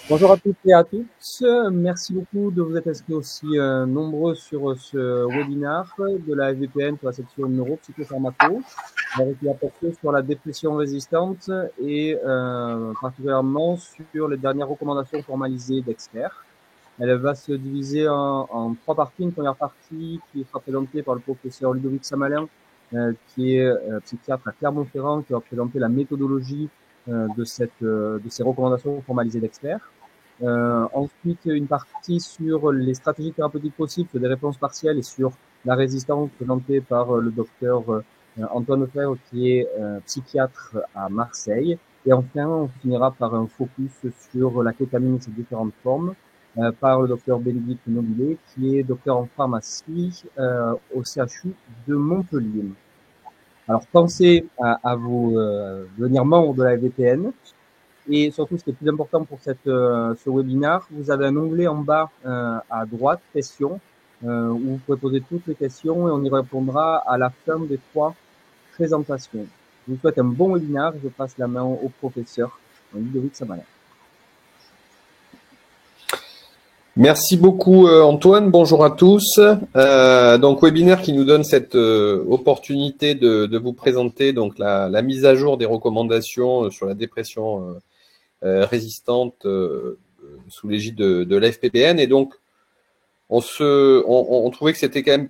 Bonjour à toutes et à tous. Merci beaucoup de vous être inscrits aussi nombreux sur ce webinaire de la FVPN pour la section neuropsychopharmaco, qui va porter sur la dépression résistante et particulièrement sur les dernières recommandations formalisées d'experts. Elle va se diviser en trois parties. Une première partie qui sera présentée par le professeur Ludovic Samalin, qui est psychiatre à Clermont-Ferrand, qui va présenter la méthodologie de ces recommandations formalisées d'experts. Ensuite, une partie sur les stratégies thérapeutiques possibles, sur des réponses partielles et sur la résistance présentée par le docteur Antoine Lefebvre, qui est psychiatre à Marseille. Et enfin, on finira par un focus sur la kétamine et ses différentes formes par le docteur Bénédicte Nobilet, qui est docteur en pharmacie au CHU de Montpellier. Alors, pensez à vous devenir membre de la VPN. Et surtout, ce qui est plus important pour ce webinaire, vous avez un onglet en bas à droite, questions, où vous pouvez poser toutes les questions et on y répondra à la fin des trois présentations. Je vous souhaite un bon webinaire. Je passe la main au professeur Ludovic Samalin. Merci beaucoup Antoine, bonjour à tous. Donc webinaire qui nous donne cette opportunité de vous présenter donc la mise à jour des recommandations sur la dépression résistante sous l'égide de l'AFPBN. Et donc on trouvait que c'était quand même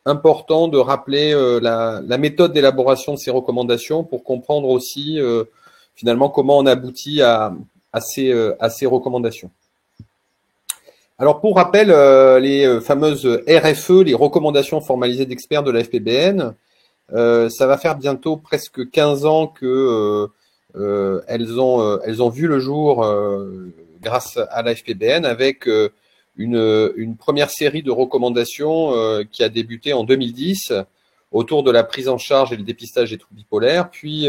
important de rappeler la méthode d'élaboration de ces recommandations pour comprendre aussi finalement comment on aboutit à ces recommandations. Alors, pour rappel, les fameuses RFE, les recommandations formalisées d'experts de la FPBN, ça va faire bientôt presque 15 ans que elles ont vu le jour grâce à la FPBN avec une première série de recommandations qui a débuté en 2010 autour de la prise en charge et le dépistage des troubles bipolaires, puis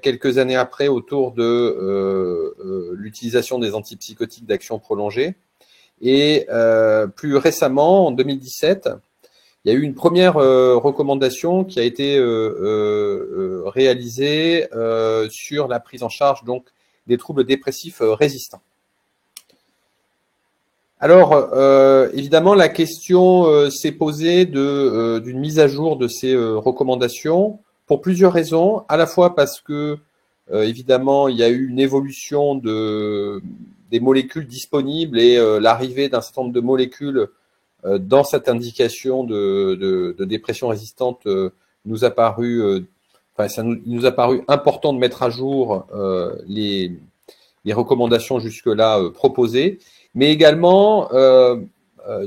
quelques années après autour de l'utilisation des antipsychotiques d'action prolongée. Et plus récemment, en 2017, il y a eu une première recommandation qui a été réalisée sur la prise en charge donc des troubles dépressifs résistants. Alors, évidemment, la question s'est posée d'une mise à jour de ces recommandations pour plusieurs raisons, à la fois parce que, évidemment, il y a eu une évolution des molécules disponibles et l'arrivée d'un certain nombre de molécules dans cette indication de dépression résistante nous a paru, il nous a paru important de mettre à jour les recommandations jusque-là proposées, mais également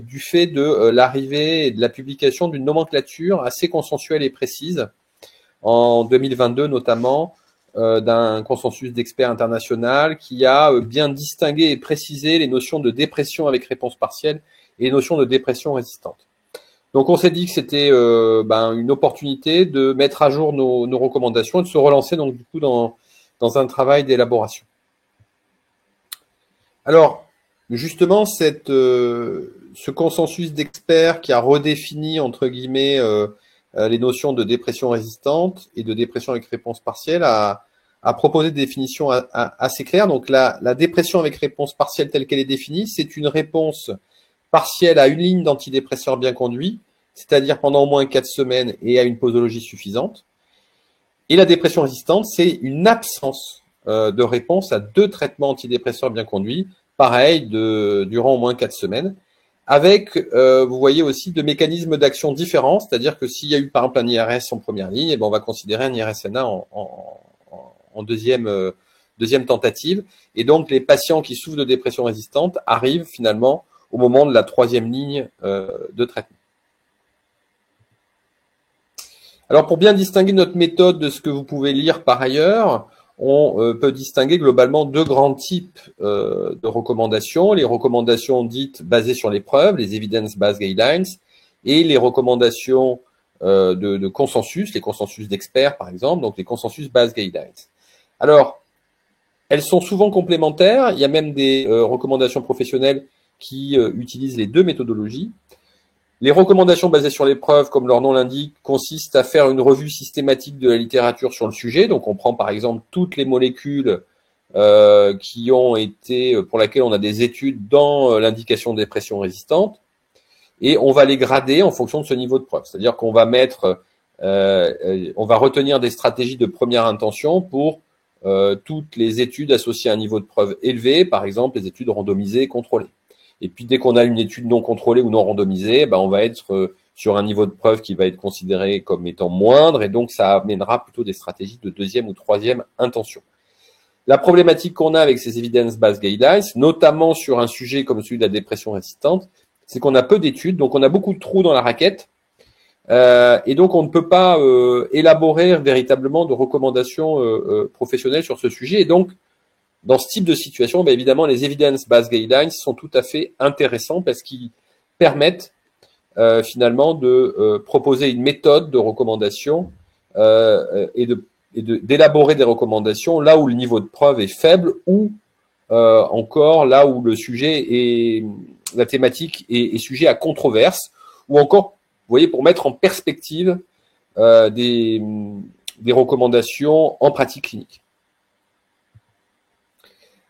du fait de l'arrivée et de la publication d'une nomenclature assez consensuelle et précise en 2022 notamment, d'un consensus d'experts international qui a bien distingué et précisé les notions de dépression avec réponse partielle et les notions de dépression résistante. Donc on s'est dit que c'était une opportunité de mettre à jour nos recommandations et de se relancer donc du coup dans un travail d'élaboration. Alors justement ce consensus d'experts qui a redéfini entre guillemets les notions de dépression résistante et de dépression avec réponse partielle a proposé des définitions assez claires. Donc la dépression avec réponse partielle telle qu'elle est définie, c'est une réponse partielle à une ligne d'antidépresseurs bien conduits, c'est-à-dire pendant au moins 4 semaines et à une posologie suffisante. Et la dépression résistante, c'est une absence de réponse à 2 traitements antidépresseurs bien conduits, pareil, durant au moins 4 semaines. Avec, vous voyez aussi, de mécanismes d'action différents, c'est-à-dire que s'il y a eu par exemple un IRS en première ligne, on va considérer un IRSNA en deuxième tentative. Et donc, les patients qui souffrent de dépression résistante arrivent finalement au moment de la 3e ligne de traitement. Alors, pour bien distinguer notre méthode de ce que vous pouvez lire par ailleurs, on peut distinguer globalement 2 grands types de recommandations. Les recommandations dites basées sur les preuves, les evidence-based guidelines, et les recommandations de consensus, les consensus d'experts par exemple, donc les consensus-based guidelines. Alors, elles sont souvent complémentaires. Il y a même des recommandations professionnelles qui utilisent les 2 méthodologies. Les recommandations basées sur les preuves, comme leur nom l'indique, consistent à faire une revue systématique de la littérature sur le sujet. Donc, on prend par exemple toutes les molécules pour laquelle on a des études dans l'indication de dépression résistante, et on va les grader en fonction de ce niveau de preuve. C'est-à-dire qu'on va on va retenir des stratégies de première intention pour toutes les études associées à un niveau de preuve élevé, par exemple les études randomisées et contrôlées. Et puis dès qu'on a une étude non contrôlée ou non randomisée, on va être sur un niveau de preuve qui va être considéré comme étant moindre, et donc ça amènera plutôt des stratégies de deuxième ou troisième intention. La problématique qu'on a avec ces evidence-based guidelines, notamment sur un sujet comme celui de la dépression résistante, c'est qu'on a peu d'études, donc on a beaucoup de trous dans la raquette, et donc on ne peut pas élaborer véritablement de recommandations professionnelles sur ce sujet. Et donc, dans ce type de situation, évidemment, les evidence-based guidelines sont tout à fait intéressants parce qu'ils permettent finalement de proposer une méthode de recommandation et d'élaborer des recommandations là où le niveau de preuve est faible ou encore là où le sujet la thématique est sujet à controverse, ou encore, vous voyez, pour mettre en perspective des recommandations en pratique clinique.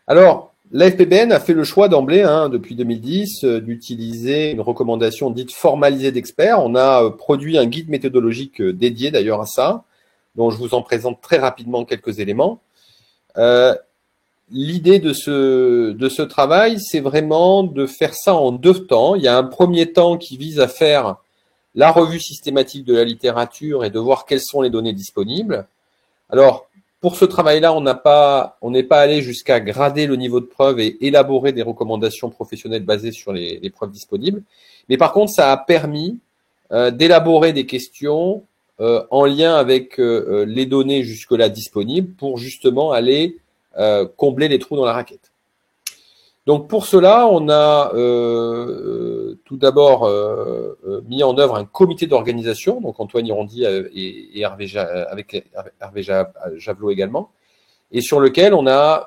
Alors, l'AFPBN a fait le choix d'emblée, depuis 2010, d'utiliser une recommandation dite formalisée d'experts. On a produit un guide méthodologique dédié d'ailleurs à ça, dont je vous en présente très rapidement quelques éléments. L'idée de ce travail, c'est vraiment de faire ça en deux temps. Il y a un premier temps qui vise à faire la revue systématique de la littérature et de voir quelles sont les données disponibles. Alors, pour ce travail-là, on n'est pas allé jusqu'à grader le niveau de preuve et élaborer des recommandations professionnelles basées sur les preuves disponibles. Mais par contre, ça a permis d'élaborer des questions en lien avec les données jusque-là disponibles pour justement aller combler les trous dans la raquette. Donc pour cela, on a tout d'abord mis en œuvre un comité d'organisation, donc Antoine Irondy et Hervé Javelot également, et sur lequel on a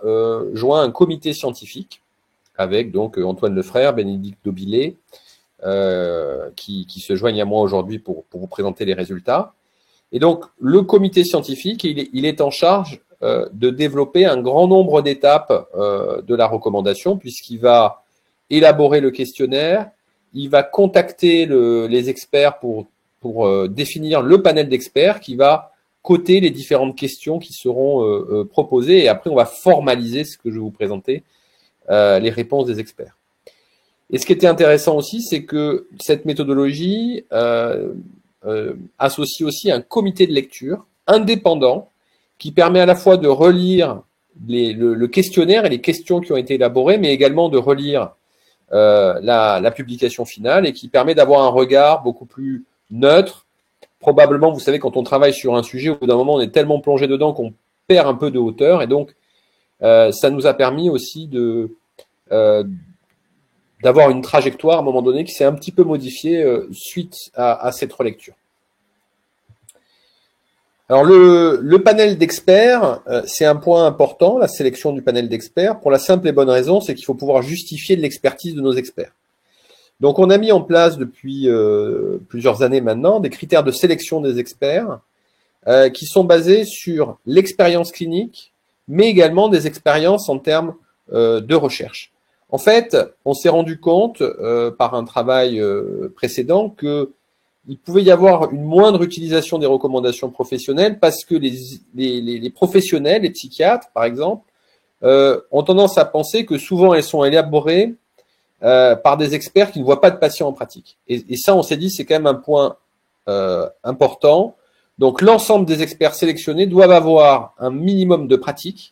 joint un comité scientifique avec donc Antoine Lefrère, Bénédicte Daubillet, qui se joignent à moi aujourd'hui pour vous présenter les résultats. Et donc le comité scientifique, il est en charge de développer un grand nombre d'étapes de la recommandation, puisqu'il va élaborer le questionnaire, il va contacter les experts pour définir le panel d'experts qui va coter les différentes questions qui seront proposées, et après on va formaliser ce que je vais vous présenter, les réponses des experts. Et ce qui était intéressant aussi, c'est que cette méthodologie associe aussi un comité de lecture indépendant qui permet à la fois de relire le questionnaire et les questions qui ont été élaborées, mais également de relire la publication finale, et qui permet d'avoir un regard beaucoup plus neutre. Probablement, vous savez, quand on travaille sur un sujet, au bout d'un moment, on est tellement plongé dedans qu'on perd un peu de hauteur, et donc ça nous a permis aussi d'avoir une trajectoire à un moment donné qui s'est un petit peu modifiée suite à cette relecture. Alors le panel d'experts, c'est un point important, la sélection du panel d'experts, pour la simple et bonne raison, c'est qu'il faut pouvoir justifier de l'expertise de nos experts. Donc on a mis en place depuis plusieurs années maintenant des critères de sélection des experts qui sont basés sur l'expérience clinique, mais également des expériences en termes de recherche. En fait, on s'est rendu compte par un travail précédent que il pouvait y avoir une moindre utilisation des recommandations professionnelles parce que les professionnels, les psychiatres par exemple, ont tendance à penser que souvent elles sont élaborées par des experts qui ne voient pas de patients en pratique. Et ça, on s'est dit, c'est quand même un point important. Donc l'ensemble des experts sélectionnés doivent avoir un minimum de pratique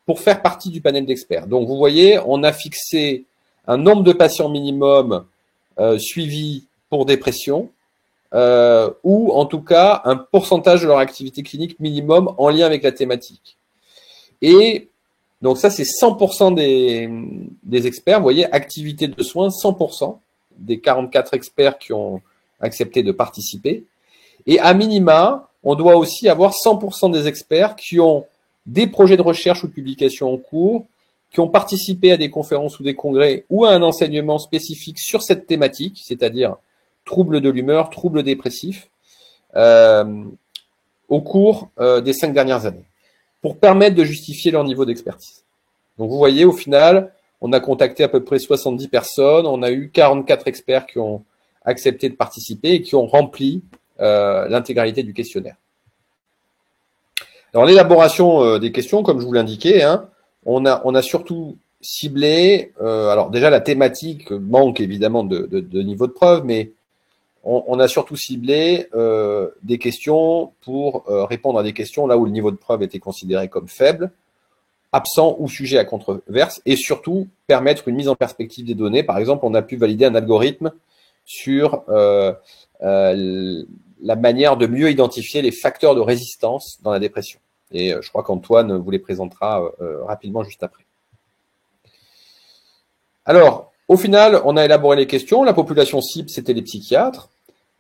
pour faire partie du panel d'experts. Donc vous voyez, on a fixé un nombre de patients minimum suivis pour dépression, ou en tout cas un pourcentage de leur activité clinique minimum en lien avec la thématique. Et donc ça, c'est 100% des experts. Vous voyez, activité de soins, 100% des 44 experts qui ont accepté de participer. Et à minima, on doit aussi avoir 100% des experts qui ont des projets de recherche ou de publication en cours, qui ont participé à des conférences ou des congrès ou à un enseignement spécifique sur cette thématique, c'est-à-dire troubles de l'humeur, troubles dépressifs, au cours des 5 dernières années, pour permettre de justifier leur niveau d'expertise. Donc, vous voyez, au final, on a contacté à peu près 70 personnes. On a eu 44 experts qui ont accepté de participer et qui ont rempli l'intégralité du questionnaire. Alors, l'élaboration des questions, comme je vous l'indiquais, hein, on a surtout ciblé, alors déjà la thématique manque évidemment de niveau de preuve, mais on a surtout ciblé des questions pour répondre à des questions là où le niveau de preuve était considéré comme faible, absent ou sujet à controverse, et surtout permettre une mise en perspective des données. Par exemple, on a pu valider un algorithme sur la manière de mieux identifier les facteurs de résistance dans la dépression. Et je crois qu'Antoine vous les présentera rapidement juste après. Alors, au final, on a élaboré les questions. La population cible, c'était les psychiatres.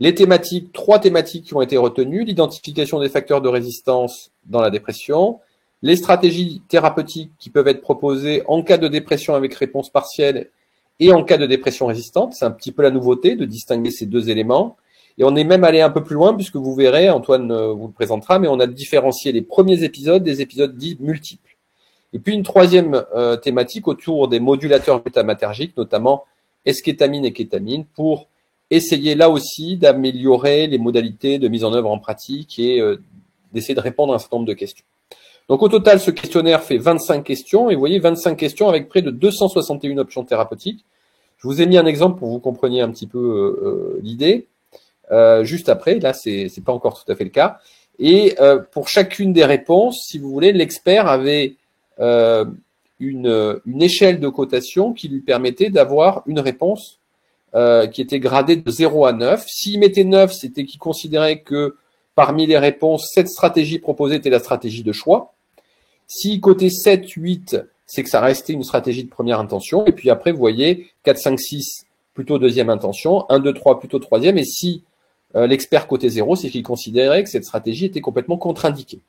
Les thématiques, 3 thématiques qui ont été retenues, l'identification des facteurs de résistance dans la dépression, les stratégies thérapeutiques qui peuvent être proposées en cas de dépression avec réponse partielle et en cas de dépression résistante. C'est un petit peu la nouveauté de distinguer ces 2 éléments. Et on est même allé un peu plus loin puisque vous verrez, Antoine vous le présentera, mais on a différencié les premiers épisodes des épisodes dits multiples. Et puis une 3e thématique autour des modulateurs glutamatergiques, notamment eskétamine et kétamine, pour essayer là aussi d'améliorer les modalités de mise en œuvre en pratique et d'essayer de répondre à un certain nombre de questions. Donc au total, ce questionnaire fait 25 questions, et vous voyez 25 questions avec près de 261 options thérapeutiques. Je vous ai mis un exemple pour que vous compreniez un petit peu l'idée. Juste après, là c'est pas encore tout à fait le cas. Et pour chacune des réponses, si vous voulez, l'expert avait une échelle de cotation qui lui permettait d'avoir une réponse qui était gradée de 0 à 9. S'il mettait 9, c'était qu'il considérait que parmi les réponses, cette stratégie proposée était la stratégie de choix. S'il cotait 7, 8, c'est que ça restait une stratégie de première intention. Et puis après, vous voyez, 4, 5, 6, plutôt deuxième intention, 1, 2, 3, plutôt troisième. Et si l'expert cotait 0, c'est qu'il considérait que cette stratégie était complètement contre-indiquée.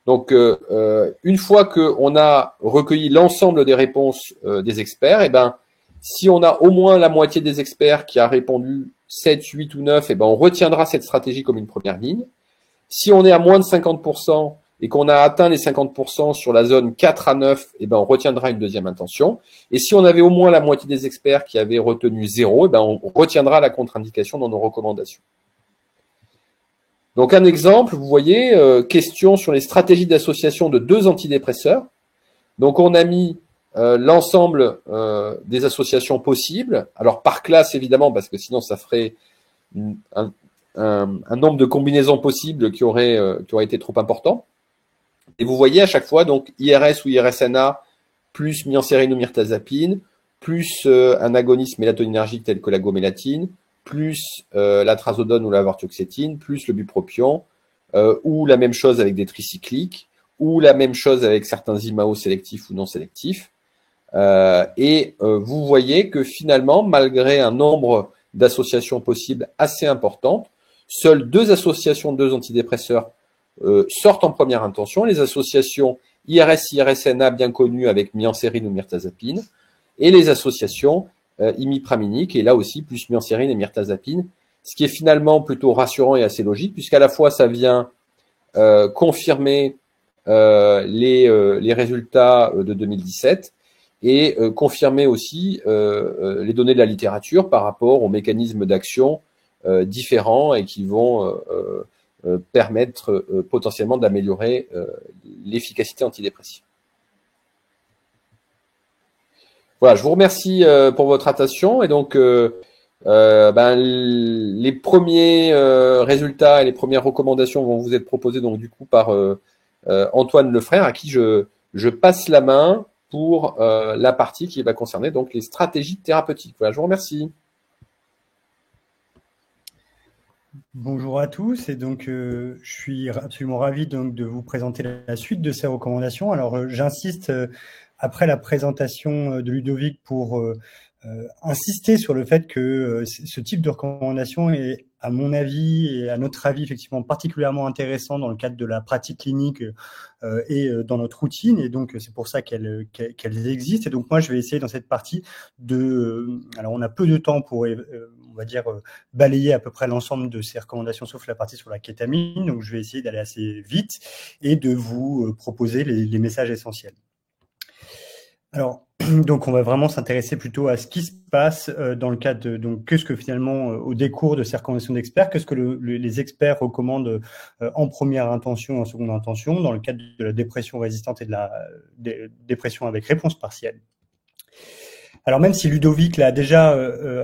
Donc, une fois qu'on a recueilli l'ensemble des réponses des experts, eh ben, si on a au moins la moitié des experts qui a répondu 7, 8 ou 9, eh ben, on retiendra cette stratégie comme une première ligne. Si on est à moins de 50% et qu'on a atteint les 50% sur la zone 4 à 9, eh ben, on retiendra une deuxième intention. Et si on avait au moins la moitié des experts qui avaient retenu 0, eh ben, on retiendra la contre-indication dans nos recommandations. Donc un exemple, vous voyez, question sur les stratégies d'association de 2 antidépresseurs. Donc on a mis l'ensemble des associations possibles, alors par classe évidemment, parce que sinon ça ferait un nombre de combinaisons possibles qui aurait été trop important. Et vous voyez à chaque fois, donc IRS ou IRSNA, plus myoncérine ou mirtazapine, plus un agoniste mélatoninergique tel que la gomélatine, plus la trazodone ou la vortioxétine, plus le bupropion, ou la même chose avec des tricycliques, ou la même chose avec certains IMAO sélectifs ou non sélectifs. Vous voyez que finalement, malgré un nombre d'associations possibles assez importantes, seules 2 associations de 2 antidépresseurs sortent en première intention, les associations IRS-IRSNA bien connues avec myoncérine ou mirtazapine, et les associations imipraminiques, et là aussi plus myoncérine et mirtazapine, ce qui est finalement plutôt rassurant et assez logique, puisqu'à la fois ça vient confirmer les résultats de 2017 et confirmer aussi les données de la littérature par rapport aux mécanismes d'action différents et qui vont permettre potentiellement d'améliorer l'efficacité antidépressive. Voilà, je vous remercie pour votre attention et donc les premiers résultats et les premières recommandations vont vous être proposées donc du coup par Antoine Lefrère à qui je passe la main pour la partie qui va concerner donc les stratégies thérapeutiques. Voilà, je vous remercie. Bonjour à tous, et donc je suis absolument ravi donc de vous présenter la suite de ces recommandations. Alors j'insiste après la présentation de Ludovic pour insister sur le fait que ce type de recommandation est, à mon avis et à notre avis, effectivement particulièrement intéressant dans le cadre de la pratique clinique et dans notre routine, et donc c'est pour ça qu'elles existent. Et donc moi, je vais essayer dans cette partie alors on a peu de temps pour on va dire balayer à peu près l'ensemble de ces recommandations, sauf la partie sur la kétamine. Donc je vais essayer d'aller assez vite et de vous proposer les messages essentiels. Alors, donc on va vraiment s'intéresser plutôt à ce qui se passe dans le cadre de, donc qu'est-ce que finalement au décours de ces recommandations d'experts, qu'est-ce que les experts recommandent en première intention, en seconde intention, dans le cadre de la dépression résistante et de la dépression avec réponse partielle. Alors même si Ludovic l'a déjà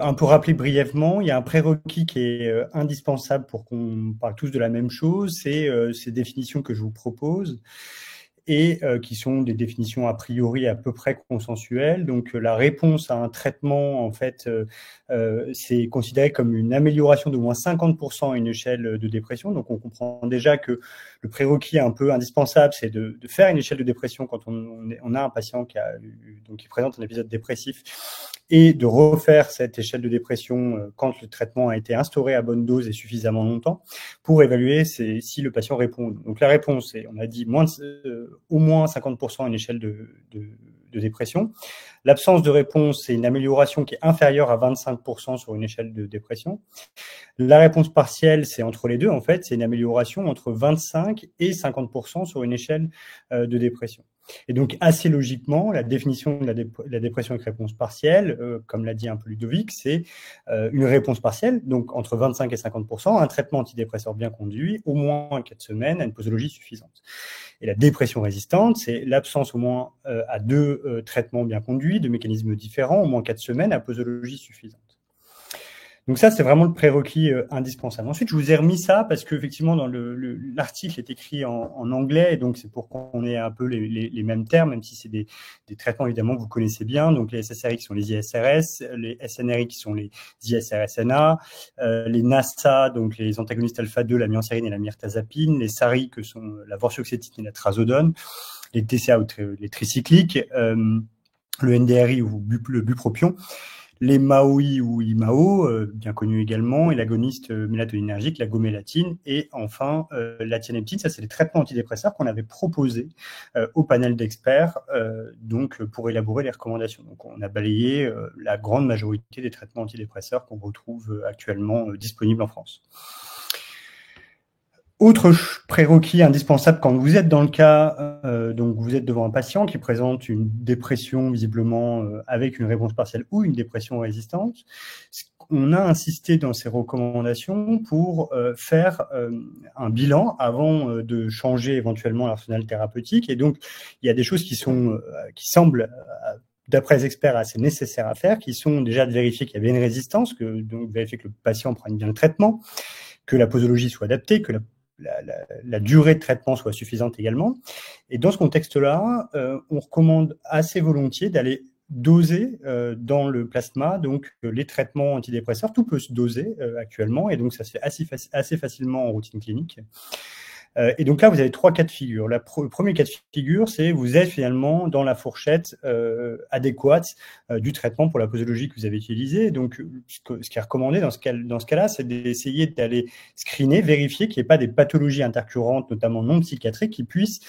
un peu rappelé brièvement, il y a un prérequis qui est indispensable pour qu'on parle tous de la même chose, c'est ces définitions que je vous propose, et qui sont des définitions a priori à peu près consensuelles. Donc la réponse à un traitement, en fait, c'est considéré comme une amélioration d'au moins 50% à une échelle de dépression. Donc on comprend déjà que le prérequis un peu indispensable, c'est de faire une échelle de dépression quand on a un patient qui présente un épisode dépressif, et de refaire cette échelle de dépression quand le traitement a été instauré à bonne dose et suffisamment longtemps pour évaluer si le patient répond. Donc la réponse est, on a dit, au moins 50% à une échelle de dépression. L'absence de réponse, c'est une amélioration qui est inférieure à 25% sur une échelle de dépression. La réponse partielle, c'est entre les deux, en fait, c'est une amélioration entre 25 et 50% sur une échelle de dépression. Et donc, assez logiquement, la définition de la dépression avec réponse partielle, comme l'a dit un peu Ludovic, c'est une réponse partielle, donc entre 25 et 50%, un traitement antidépresseur bien conduit, au moins 4 semaines, à une posologie suffisante. Et la dépression résistante, c'est l'absence au moins à 2 traitements bien conduits, de mécanismes différents, au moins 4 semaines, à posologie suffisante. Donc ça, c'est vraiment le prérequis indispensable. Ensuite, je vous ai remis ça parce qu'effectivement, dans l'article est écrit en anglais, et donc c'est pour qu'on ait un peu les mêmes termes, même si c'est des traitements évidemment que vous connaissez bien. Donc les SSRI qui sont les ISRS, les SNRI qui sont les ISRSNA, les NASA, donc les antagonistes alpha-2, la myocérine et la mirtazapine, les SARI que sont la vortioxétine et la trazodone, les TCA ou les tricycliques, le NDRI ou le bupropion, les MAOI ou IMAO, bien connus également, et l'agoniste mélatoninergique, la gomélatine, et enfin la tianeptine. Ça, c'est les traitements antidépresseurs qu'on avait proposés au panel d'experts donc pour élaborer les recommandations. Donc, on a balayé la grande majorité des traitements antidépresseurs qu'on retrouve actuellement disponibles en France. Autre prérequis indispensable quand vous êtes dans le cas, donc vous êtes devant un patient qui présente une dépression visiblement avec une réponse partielle ou une dépression résistante, on a insisté dans ces recommandations pour faire un bilan avant de changer éventuellement l'arsenal thérapeutique. Et donc, il y a des choses qui semblent d'après les experts assez nécessaires à faire, qui sont déjà de vérifier qu'il y avait une résistance, donc vérifier que le patient prenne bien le traitement, que la posologie soit adaptée, que la durée de traitement soit suffisante également. Et dans ce contexte-là, on recommande assez volontiers d'aller doser dans le plasma donc les traitements antidépresseurs. Tout peut se doser actuellement, et donc ça se fait assez facilement en routine clinique. Et donc là, vous avez 3 cas de figure. Le premier cas de figure, c'est vous êtes finalement dans la fourchette adéquate du traitement pour la posologie que vous avez utilisée. Donc, ce qui est recommandé dans ce cas-là, c'est d'essayer d'aller screener, vérifier qu'il n'y ait pas des pathologies intercurrentes, notamment non psychiatriques, qui puissent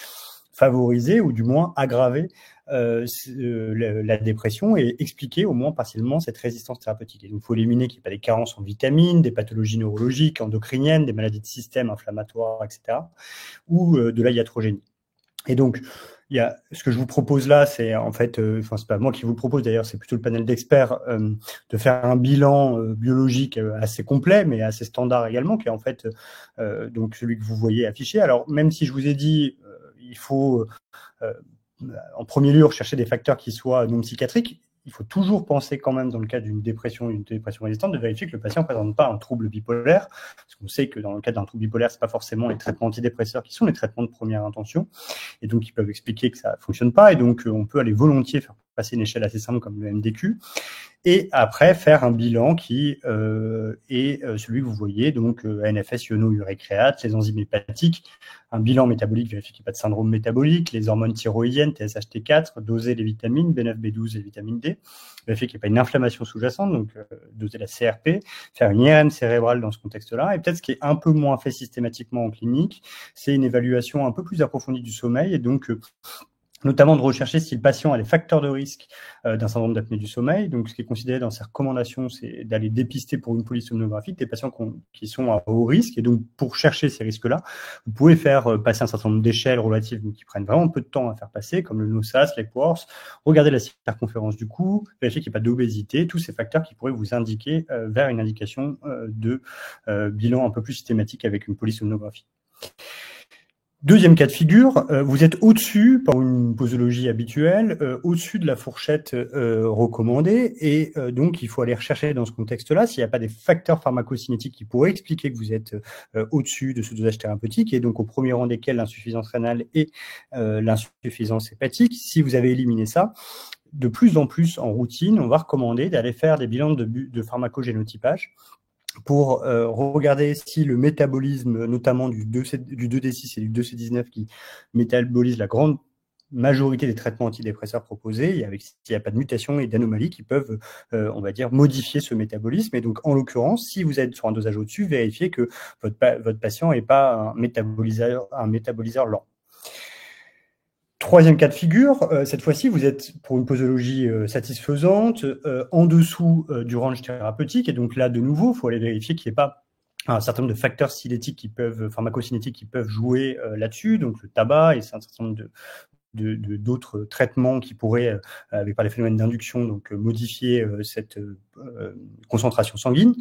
favoriser ou du moins aggraver la dépression et expliquer au moins partiellement cette résistance thérapeutique. Et donc, il faut éliminer qu'il n'y ait pas des carences en vitamines, des pathologies neurologiques, endocriniennes, des maladies de système inflammatoire, etc., ou de la iatrogénie. Et donc, ce que je vous propose là, c'est en fait, c'est pas moi qui vous le propose d'ailleurs, c'est plutôt le panel d'experts, de faire un bilan biologique assez complet, mais assez standard également, qui est en fait donc celui que vous voyez affiché. Alors, même si je vous ai dit, il faut en premier lieu rechercher des facteurs qui soient non psychiatriques, il faut toujours penser quand même, dans le cas d'une dépression résistante, de vérifier que le patient ne présente pas un trouble bipolaire, parce qu'on sait que dans le cas d'un trouble bipolaire, c'est pas forcément les traitements antidépresseurs qui sont les traitements de première intention, et donc ils peuvent expliquer que ça fonctionne pas, et donc on peut aller volontiers faire passer une échelle assez simple comme le MDQ, et après faire un bilan qui est celui que vous voyez, donc NFS, iono-urécréate, les enzymes hépatiques, un bilan métabolique, vérifier qu'il n'y a pas de syndrome métabolique, les hormones thyroïdiennes, TSH-T4, doser les vitamines, B9, B12 et vitamine D, vérifier qu'il n'y a pas une inflammation sous-jacente, donc doser la CRP, faire une IRM cérébrale dans ce contexte-là, et peut-être ce qui est un peu moins fait systématiquement en clinique, c'est une évaluation un peu plus approfondie du sommeil, et donc notamment de rechercher si le patient a les facteurs de risque d'un syndrome d'apnée du sommeil. Donc, ce qui est considéré dans ces recommandations, c'est d'aller dépister pour une polysomnographique des patients qui sont à haut risque. Et donc, pour chercher ces risques-là, vous pouvez faire passer un certain nombre d'échelles relatives qui prennent vraiment peu de temps à faire passer, comme le NOSAS, l'Epworth, regarder la circonférence du cou, vérifier qu'il n'y a pas d'obésité, tous ces facteurs qui pourraient vous indiquer vers une indication de bilan un peu plus systématique avec une polysomnographie. Deuxième cas de figure, vous êtes au-dessus, par une posologie habituelle, au-dessus de la fourchette recommandée, et donc il faut aller rechercher dans ce contexte-là s'il n'y a pas des facteurs pharmacocinétiques qui pourraient expliquer que vous êtes au-dessus de ce dosage thérapeutique, et donc au premier rang desquels l'insuffisance rénale et l'insuffisance hépatique. Si vous avez éliminé ça, de plus en plus en routine, on va recommander d'aller faire des bilans de pharmacogénotypage pour regarder si le métabolisme, notamment du 2D6 et du 2C19, qui métabolise la grande majorité des traitements antidépresseurs proposés, et avec s'il n'y a pas de mutation et d'anomalies qui peuvent, on va dire, modifier ce métabolisme. Et donc, en l'occurrence, si vous êtes sur un dosage au-dessus, vérifiez que votre patient n'est pas un métaboliseur lent. Troisième cas de figure, cette fois-ci, vous êtes pour une posologie satisfaisante, en dessous du range thérapeutique, et donc là, de nouveau, il faut aller vérifier qu'il n'y ait pas un certain nombre de facteurs cinétiques pharmacocinétiques qui peuvent jouer là-dessus, donc le tabac et un certain nombre d'autres traitements qui pourraient, par les phénomènes d'induction, donc modifier cette concentration sanguine.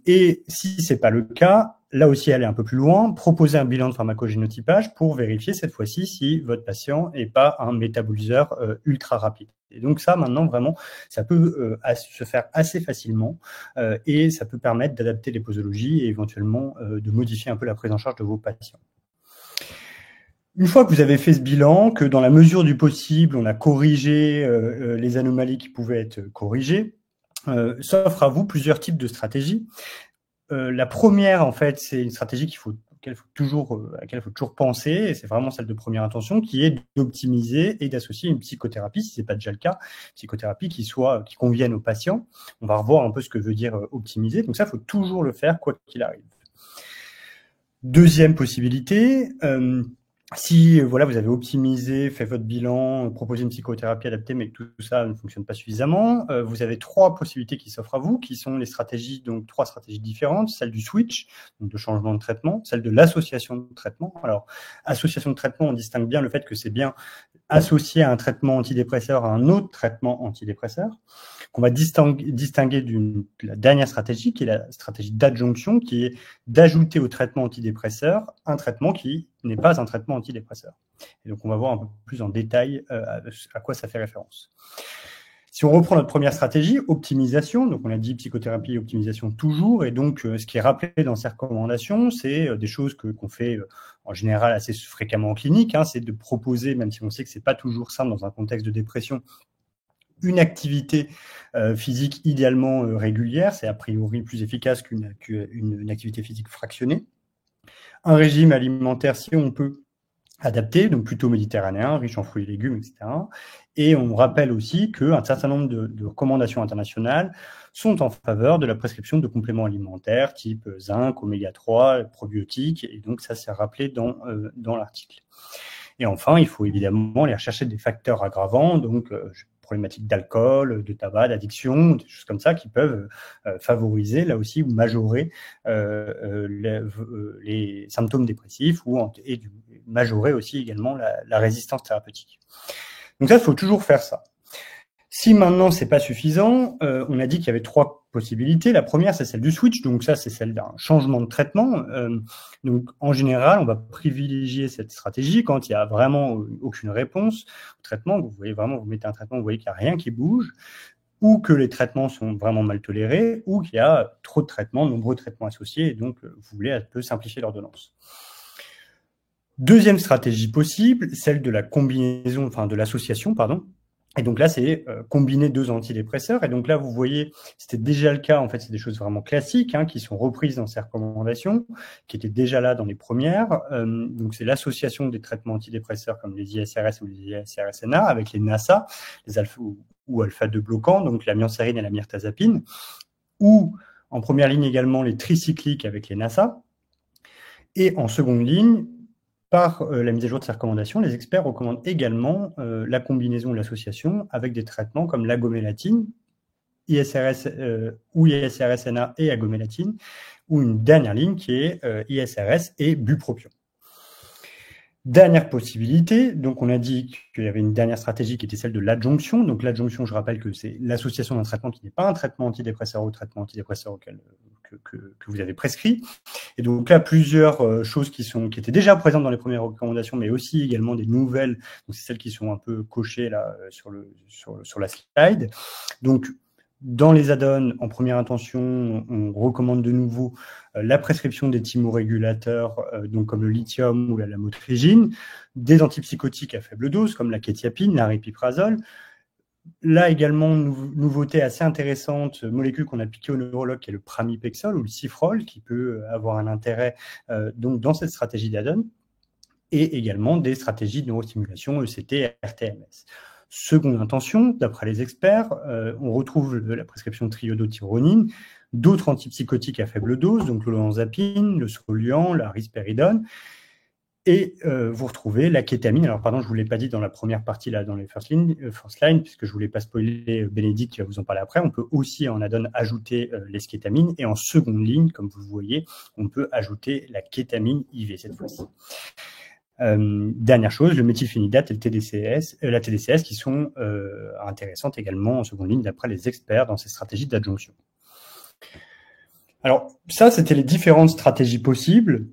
Et si c'est pas le cas, là aussi aller un peu plus loin, proposer un bilan de pharmacogénotypage pour vérifier cette fois-ci si votre patient n'est pas un métaboliseur ultra rapide. Et donc ça, maintenant, vraiment, ça peut se faire assez facilement et ça peut permettre d'adapter les posologies et éventuellement de modifier un peu la prise en charge de vos patients. Une fois que vous avez fait ce bilan, que dans la mesure du possible, on a corrigé les anomalies qui pouvaient être corrigées, s'offrent à vous plusieurs types de stratégies. La première, en fait, c'est une stratégie à laquelle il faut toujours penser, et c'est vraiment celle de première intention, qui est d'optimiser et d'associer une psychothérapie, si ce n'est pas déjà le cas, psychothérapie qui convienne aux patients. On va revoir un peu ce que veut dire optimiser. Donc ça, il faut toujours le faire, quoi qu'il arrive. Deuxième possibilité, si vous avez optimisé, fait votre bilan, proposé une psychothérapie adaptée, mais que tout ça ne fonctionne pas suffisamment, vous avez trois possibilités qui s'offrent à vous, qui sont les stratégies, donc trois stratégies différentes, celle du switch, donc de changement de traitement, celle de l'association de traitement. Alors, association de traitement, on distingue bien le fait que c'est bien associé à un traitement antidépresseur à un autre traitement antidépresseur, qu'on va distinguer de la dernière stratégie, qui est la stratégie d'adjonction, qui est d'ajouter au traitement antidépresseur un traitement qui n'est pas un traitement antidépresseur. Et donc, on va voir un peu plus en détail à quoi ça fait référence. Si on reprend notre première stratégie, optimisation, donc on a dit psychothérapie et optimisation toujours, et donc ce qui est rappelé dans ces recommandations, c'est des choses qu'on fait en général assez fréquemment en clinique, c'est de proposer, même si on sait que c'est pas toujours simple dans un contexte de dépression, une activité physique idéalement régulière, c'est a priori plus efficace qu'une activité physique fractionnée. Un régime alimentaire, si on peut, adapté, donc plutôt méditerranéen, riche en fruits et légumes, etc. Et on rappelle aussi qu'un certain nombre de recommandations internationales sont en faveur de la prescription de compléments alimentaires type zinc, oméga 3, probiotiques, et donc ça c'est rappelé dans l'article. Et enfin, il faut évidemment aller rechercher des facteurs aggravants, donc problématiques d'alcool, de tabac, d'addiction, des choses comme ça qui peuvent favoriser là aussi ou majorer les symptômes dépressifs et majorer aussi également la résistance thérapeutique. Donc ça, il faut toujours faire ça. Si maintenant c'est pas suffisant, on a dit qu'il y avait trois possibilités. La première, c'est celle du switch, donc ça c'est celle d'un changement de traitement. Donc en général, on va privilégier cette stratégie quand il y a vraiment aucune réponse au traitement. Vous voyez vraiment, vous mettez un traitement, vous voyez qu'il n'y a rien qui bouge, ou que les traitements sont vraiment mal tolérés, ou qu'il y a trop de traitements, nombreux traitements associés, et donc vous voulez un peu simplifier l'ordonnance. Deuxième stratégie possible, celle de la combinaison, enfin de l'association, pardon. Et donc là, c'est combiner deux antidépresseurs. Et donc là, vous voyez, c'était déjà le cas. En fait, c'est des choses vraiment classiques qui sont reprises dans ces recommandations, qui étaient déjà là dans les premières. Donc c'est l'association des traitements antidépresseurs comme les ISRS ou les ISRSNA avec les NASA, les alpha ou alpha-2 bloquants, donc la myocérine et la mirtazapine, ou en première ligne également les tricycliques avec les NASA. Et en seconde ligne, par la mise à jour de ces recommandations, les experts recommandent également la combinaison ou l'association avec des traitements comme l'agomélatine, ISRS ou ISRS-NA et agomélatine, ou une dernière ligne qui est ISRS et bupropion. Dernière possibilité, donc on a dit qu'il y avait une dernière stratégie qui était celle de l'adjonction. Donc l'adjonction, je rappelle que c'est l'association d'un traitement qui n'est pas un traitement antidépresseur ou traitement antidépresseur que vous avez prescrit. Et donc là, plusieurs choses qui étaient déjà présentes dans les premières recommandations, mais aussi également des nouvelles. Donc c'est celles qui sont un peu cochées là sur la slide. Donc dans les add-ons, en première intention, on recommande de nouveau la prescription des thymorégulateurs, donc comme le lithium ou la lamotrigine, des antipsychotiques à faible dose, comme la kétiapine, l'aripiprazole. Là également, nouveauté assez intéressante, molécule qu'on a piquée au neurologue, qui est le pramipexole ou le cifrol, qui peut avoir un intérêt donc dans cette stratégie d'add-on, et également des stratégies de neurostimulation ECT et RTMS. Seconde intention, d'après les experts, on retrouve la prescription de triiodothyronine, d'autres antipsychotiques à faible dose, donc l'olanzapine, le Soluan, la risperidone, et vous retrouvez la kétamine. Alors pardon, je ne vous l'ai pas dit dans la première partie, là, dans les first line, puisque je ne voulais pas spoiler Bénédicte qui va vous en parler après. On peut aussi en add-on ajouter l'eskétamine, et en seconde ligne, comme vous le voyez, on peut ajouter la kétamine IV cette fois-ci. Dernière chose, le méthylphénidate et la TDCS qui sont intéressantes également en seconde ligne d'après les experts dans ces stratégies d'adjonction. Alors ça, c'était les différentes stratégies possibles.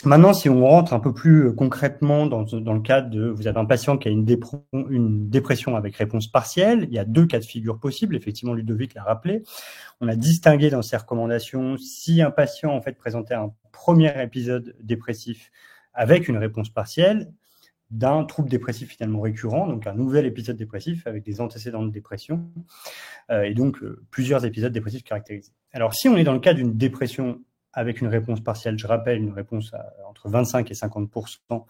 Maintenant, si on rentre un peu plus concrètement dans le cadre de, vous avez un patient qui a une dépression avec réponse partielle, il y a deux cas de figure possibles, effectivement Ludovic l'a rappelé. On a distingué dans ces recommandations si un patient en fait présentait un premier épisode dépressif avec une réponse partielle, d'un trouble dépressif finalement récurrent, donc un nouvel épisode dépressif avec des antécédents de dépression, et donc plusieurs épisodes dépressifs caractérisés. Alors si on est dans le cas d'une dépression avec une réponse partielle, je rappelle, une réponse entre 25 et 50%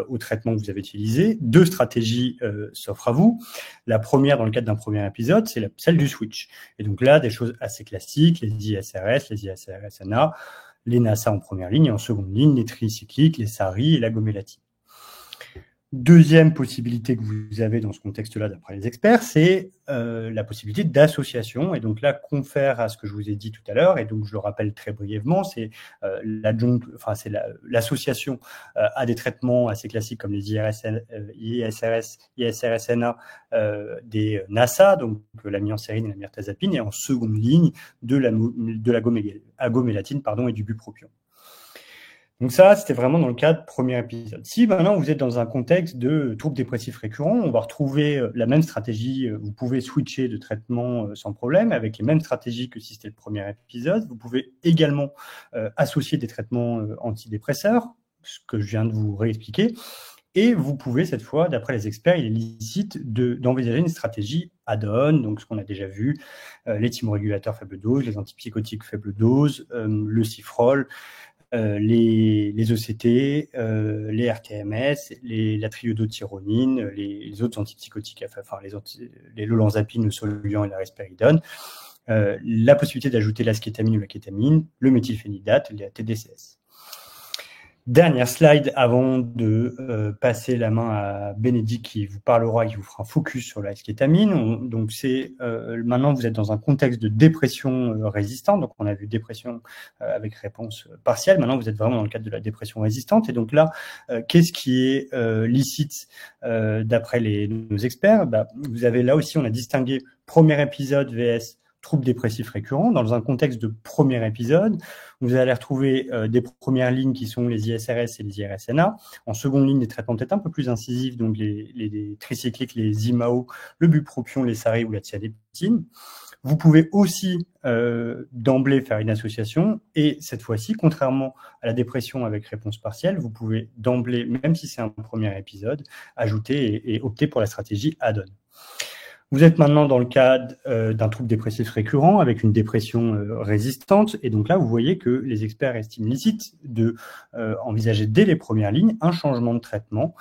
au traitement que vous avez utilisé, deux stratégies s'offrent à vous. La première, dans le cadre d'un premier épisode, c'est celle du switch. Et donc là, des choses assez classiques, les ISRS, les ISRS-NA, les NASA en première ligne, et en seconde ligne, les tricycliques, les SARI et la gomélatine. Deuxième possibilité que vous avez dans ce contexte-là, d'après les experts, c'est la possibilité d'association. Et donc là, confère à ce que je vous ai dit tout à l'heure, et donc je le rappelle très brièvement, c'est l'association à des traitements assez classiques comme les ISRS, ISRS-NA, des NASA, donc l'amiancérine et la mirtazapine, et en seconde ligne de la agomélatine et du bupropion. Donc ça, c'était vraiment dans le cadre premier épisode. Si maintenant vous êtes dans un contexte de troubles dépressifs récurrents, on va retrouver la même stratégie. Vous pouvez switcher de traitement sans problème avec les mêmes stratégies que si c'était le premier épisode. Vous pouvez également associer des traitements antidépresseurs, ce que je viens de vous réexpliquer. Et vous pouvez, cette fois, d'après les experts, il est licite d'envisager une stratégie add-on, donc ce qu'on a déjà vu, les thymorégulateurs faible dose, les antipsychotiques faible dose, le cifrol, les ECT, les RTMS, la triiodothyronine, les autres antipsychotiques, les l'olanzapine, le Soluan et la risperidone, la possibilité d'ajouter la skétamine ou la kétamine, le méthylphénidate, la TDCS. Dernière slide avant de passer la main à Bénédicte qui vous parlera, qui vous fera un focus sur la skétamine. Donc c'est maintenant vous êtes dans un contexte de dépression résistante. Donc on a vu dépression avec réponse partielle. Maintenant vous êtes vraiment dans le cadre de la dépression résistante. Et donc là, qu'est-ce qui est licite d'après nos experts? Vous avez là aussi, on a distingué premier épisode VS troubles dépressifs récurrents. Dans un contexte de premier épisode, vous allez retrouver des premières lignes qui sont les ISRS et les IRS-NA. En seconde ligne, des traitements peut-être un peu plus incisifs, donc les tricycliques, les IMAO, le bupropion, les SARI ou la thiazépine. Vous pouvez aussi d'emblée faire une association et cette fois-ci, contrairement à la dépression avec réponse partielle, vous pouvez d'emblée, même si c'est un premier épisode, ajouter et opter pour la stratégie add-on. Vous êtes maintenant dans le cadre d'un trouble dépressif récurrent avec une dépression résistante. Et donc là, vous voyez que les experts estiment licite de envisager dès les premières lignes un changement de traitement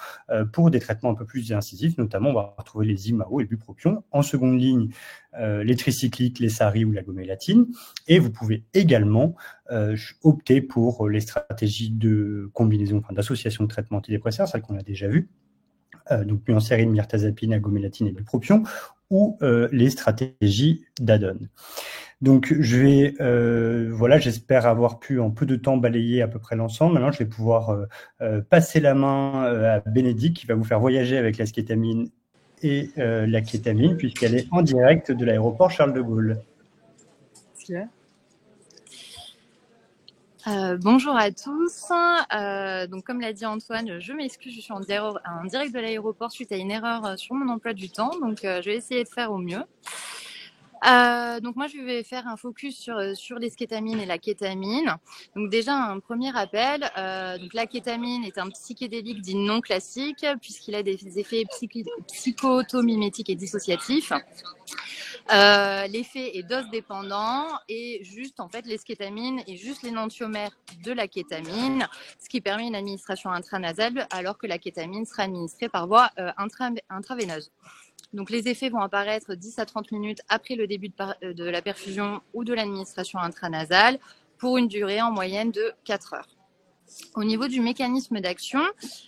pour des traitements un peu plus incisifs. Notamment, on va retrouver les IMAO et le bupropion. En seconde ligne, les tricycliques, les SARI ou la gomélatine. Et vous pouvez également opter pour les stratégies de combinaison, enfin, d'association de traitements antidépresseurs, celles qu'on a déjà vues. Donc muancérine, mirtazapine, agomélatine et bupropion, ou les stratégies d'add-on. Donc je vais, voilà, j'espère avoir pu en peu de temps balayer à peu près l'ensemble. Maintenant, je vais pouvoir passer la main à Bénédicte qui va vous faire voyager avec la scétamine et la kétamine, puisqu'elle est en direct de l'aéroport Charles de Gaulle. Bonjour à tous. Donc, comme l'a dit Antoine, je m'excuse, je suis en direct de l'aéroport suite à une erreur sur mon emploi du temps. Donc, je vais essayer de faire au mieux. Donc, moi, je vais faire un focus sur les scétamines et la kétamine. Donc, déjà, un premier rappel. Donc, la kétamine est un psychédélique dit non classique puisqu'il a des effets psychotomimétiques et dissociatifs. L'effet est dose dépendant et juste en fait l'eskétamine est juste l'énantiomère de la kétamine, ce qui permet une administration intranasale alors que la kétamine sera administrée par voie intraveineuse. Donc les effets vont apparaître 10 à 30 minutes après le début de la perfusion ou de l'administration intranasale pour une durée en moyenne de 4 heures. Au niveau du mécanisme d'action,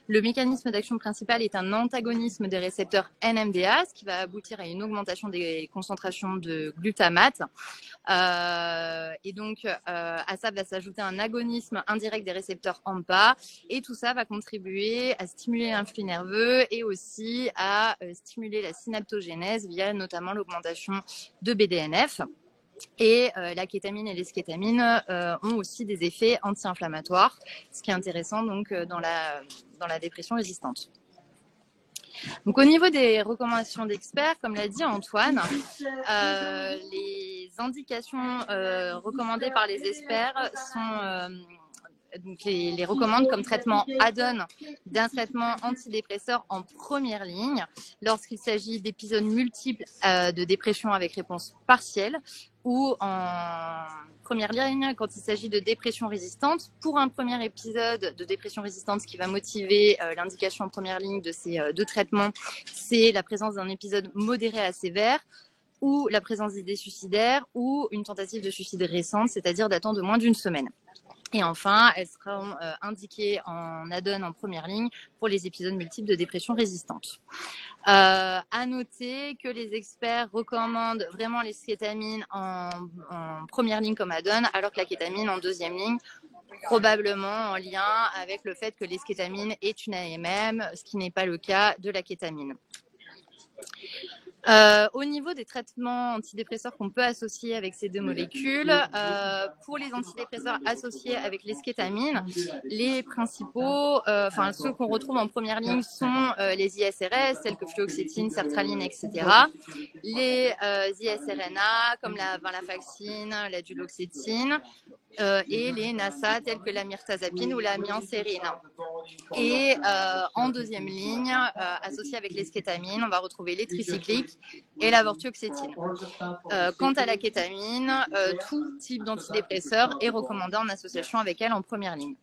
le mécanisme d'action principal est un antagonisme des récepteurs NMDA, ce qui va aboutir à une augmentation des concentrations de glutamate. Et donc, à ça va s'ajouter un agonisme indirect des récepteurs AMPA. Et tout ça va contribuer à stimuler l'influx nerveux et aussi à stimuler la synaptogénèse via notamment l'augmentation de BDNF. Et la kétamine et l'eskétamine ont aussi des effets anti-inflammatoires, ce qui est intéressant donc dans la dépression résistante. Donc au niveau des recommandations d'experts, comme l'a dit Antoine, les indications recommandées par les experts sont donc les recommandent comme traitement add-on d'un traitement antidépresseur en première ligne lorsqu'il s'agit d'épisodes multiples de dépression avec réponse partielle ou en première ligne quand il s'agit de dépression résistante. Pour un premier épisode de dépression résistante, ce qui va motiver l'indication en première ligne de ces deux traitements, c'est la présence d'un épisode modéré à sévère ou la présence d'idées suicidaires ou une tentative de suicide récente, c'est-à-dire datant de moins d'une semaine. Et enfin, elles seront indiquées en add-on en première ligne pour les épisodes multiples de dépression résistante. À noter que les experts recommandent vraiment les scétamines en première ligne comme add-on, alors que la kétamine en deuxième ligne, probablement en lien avec le fait que l'eskétamine est une AMM, ce qui n'est pas le cas de la kétamine. Au niveau des traitements antidépresseurs qu'on peut associer avec ces deux molécules, pour les antidépresseurs associés avec l'eskétamine, les principaux, ceux qu'on retrouve en première ligne sont les ISRS, tels que fluoxétine, sertraline, etc. Les ISRNA, comme la venlafaxine, la duloxétine, et les NASA, tels que la mirtazapine ou la miancérine. Et en deuxième ligne, associée avec l'eskétamine, on va retrouver les tricycliques et la vortioxétine. Quant à la kétamine, tout type d'antidépresseur est recommandé en association avec elle en première ligne.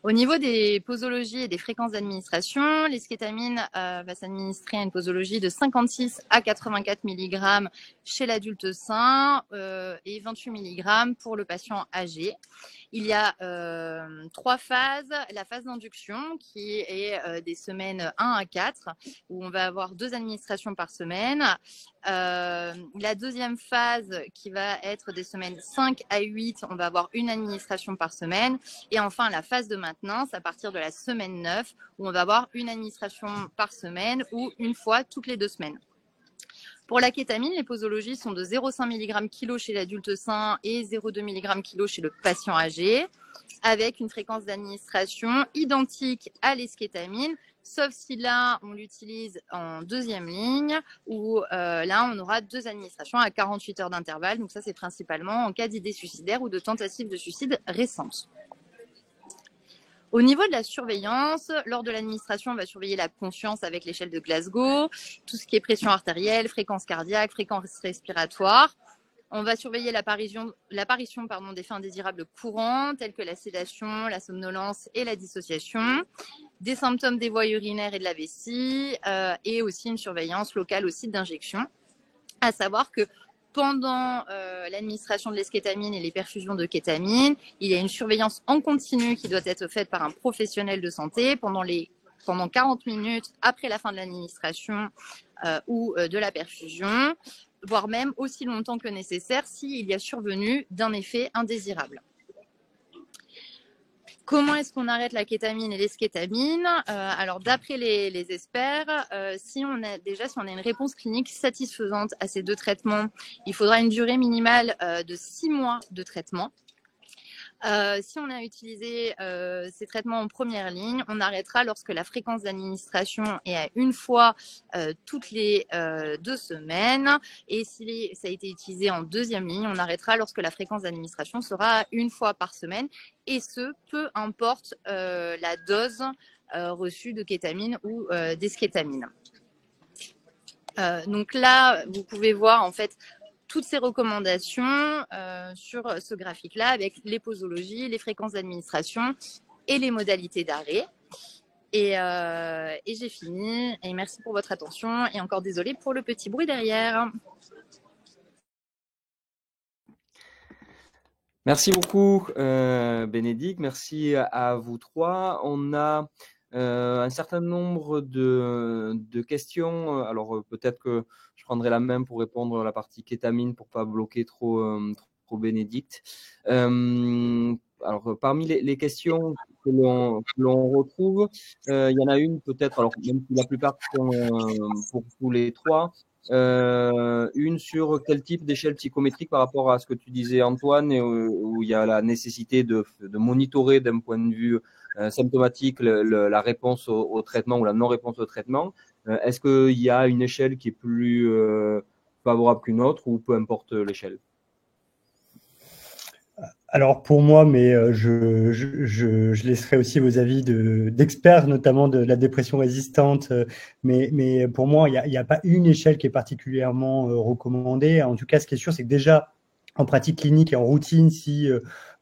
Au niveau des posologies et des fréquences d'administration, l'eskétamine va s'administrer à une posologie de 56 à 84 mg chez l'adulte sain et 28 mg pour le patient âgé. Il y a 3 phases. La phase d'induction qui est des semaines 1 à 4 où on va avoir 2 administrations par semaine. La deuxième phase qui va être des semaines 5 à 8, on va avoir une administration par semaine. Et enfin, la phase de maintenance à partir de la semaine 9 où on va avoir une administration par semaine ou une fois toutes les 2 semaines. Pour la kétamine, les posologies sont de 0,5 mg kg chez l'adulte sain et 0,2 mg kg chez le patient âgé, avec une fréquence d'administration identique à l'eskétamine, sauf si là, on l'utilise en deuxième ligne, où là, on aura 2 administrations à 48 heures d'intervalle. Donc ça, c'est principalement en cas d'idées suicidaires ou de tentatives de suicide récentes. Au niveau de la surveillance, lors de l'administration, on va surveiller la conscience avec l'échelle de Glasgow, tout ce qui est pression artérielle, fréquence cardiaque, fréquence respiratoire. On va surveiller l'apparition des faits indésirables courants, tels que la sédation, la somnolence et la dissociation, des symptômes des voies urinaires et de la vessie, et aussi une surveillance locale au site d'injection. À savoir que pendant l'administration de l'eskétamine et les perfusions de kétamine, il y a une surveillance en continu qui doit être faite par un professionnel de santé pendant 40 minutes après la fin de l'administration ou de la perfusion, voire même aussi longtemps que nécessaire s'il y a survenu d'un effet indésirable. Comment est-ce qu'on arrête la kétamine et l'eskétamine? Alors, d'après les experts, si on a une réponse clinique satisfaisante à ces deux traitements, il faudra une durée minimale de 6 mois de traitement. Si on a utilisé ces traitements en première ligne, on arrêtera lorsque la fréquence d'administration est à une fois toutes les 2 semaines. Et si ça a été utilisé en deuxième ligne, on arrêtera lorsque la fréquence d'administration sera à une fois par semaine. Et ce, peu importe la dose reçue de kétamine ou d'eskétamine. Donc là, vous pouvez voir en fait toutes ces recommandations sur ce graphique-là avec les posologies, les fréquences d'administration et les modalités d'arrêt. Et j'ai fini. Et merci pour votre attention. Et encore désolée pour le petit bruit derrière. Merci beaucoup, Bénédicte. Merci à vous trois. On a un certain nombre de questions. Alors, peut-être que je prendrai la main pour répondre à la partie kétamine pour pas bloquer trop Bénédicte. Alors, parmi les questions que l'on retrouve, il y en a une peut-être, alors même si la plupart sont pour tous les trois, une sur quel type d'échelle psychométrique par rapport à ce que tu disais Antoine, où il y a la nécessité de monitorer d'un point de vue symptomatique la réponse au traitement ou la non-réponse au traitement. Est-ce qu'il y a une échelle qui est plus favorable qu'une autre ou peu importe l'échelle? Alors pour moi, mais je laisserai aussi vos avis d'experts, notamment de la dépression résistante, mais pour moi, il n'y a pas une échelle qui est particulièrement recommandée. En tout cas, ce qui est sûr, c'est que déjà, en pratique clinique et en routine, si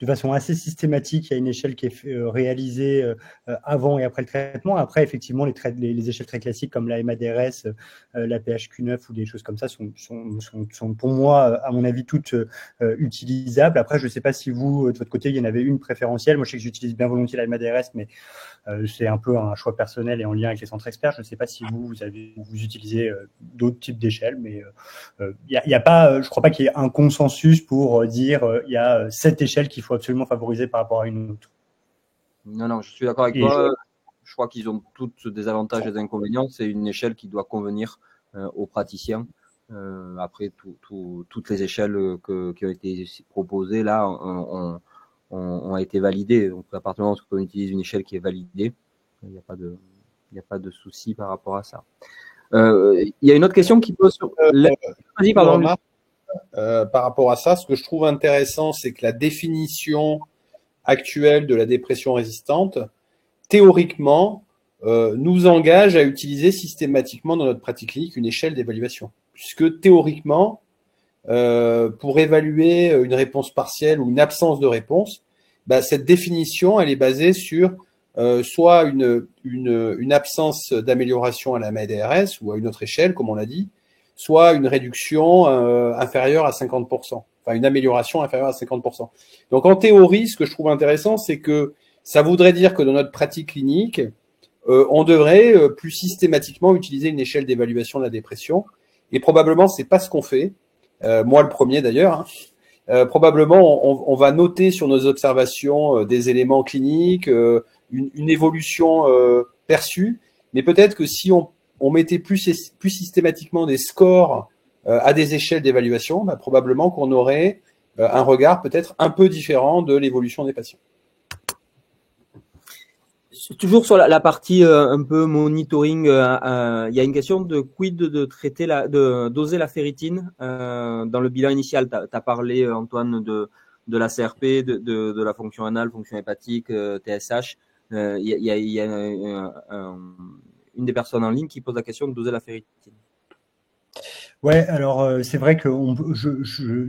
de façon assez systématique, il y a une échelle qui est réalisée avant et après le traitement. Après, effectivement, les échelles très classiques comme la MADRS, la PHQ-9 ou des choses comme ça sont pour moi, à mon avis, toutes utilisables. Après, je ne sais pas si vous, de votre côté, il y en avait une préférentielle. Moi, je sais que j'utilise bien volontiers la MADRS, mais c'est un peu un choix personnel et en lien avec les centres experts. Je ne sais pas si vous utilisez d'autres types d'échelles, mais il y a pas, je ne crois pas qu'il y ait un consensus pour dire il y a cette échelle qu'il faut absolument favoriser par rapport à une autre. Non, je suis d'accord avec toi. Je crois qu'ils ont toutes des avantages et des inconvénients. C'est une échelle qui doit convenir aux praticiens. Après, toutes les échelles qui ont été proposées là ont été validées. Donc, à partir du moment où on utilise une échelle qui est validée, il n'y a pas de souci par rapport à ça. Il y a une autre question qui pose sur. Vas-y, pardon. Par rapport à ça, ce que je trouve intéressant, c'est que la définition actuelle de la dépression résistante, théoriquement, nous engage à utiliser systématiquement dans notre pratique clinique une échelle d'évaluation. Puisque théoriquement, pour évaluer une réponse partielle ou une absence de réponse, cette définition, elle est basée sur soit une absence d'amélioration à la MADRS ou à une autre échelle, comme on l'a dit, soit une réduction inférieure à 50%, enfin une amélioration inférieure à 50%. Donc en théorie, ce que je trouve intéressant, c'est que ça voudrait dire que dans notre pratique clinique, on devrait plus systématiquement utiliser une échelle d'évaluation de la dépression, et probablement c'est pas ce qu'on fait, moi le premier d'ailleurs. Probablement on va noter sur nos observations des éléments cliniques, une évolution perçue, mais peut-être que si on mettait plus systématiquement des scores à des échelles d'évaluation, probablement qu'on aurait un regard peut-être un peu différent de l'évolution des patients. Toujours sur la partie un peu monitoring, il y a une question de quid de doser la ferritine dans le bilan initial. Tu as parlé, Antoine, de la CRP, de la fonction anale, fonction hépatique, TSH. il y a une des personnes en ligne qui pose la question de doser la ferritine. Ouais, alors c'est vrai que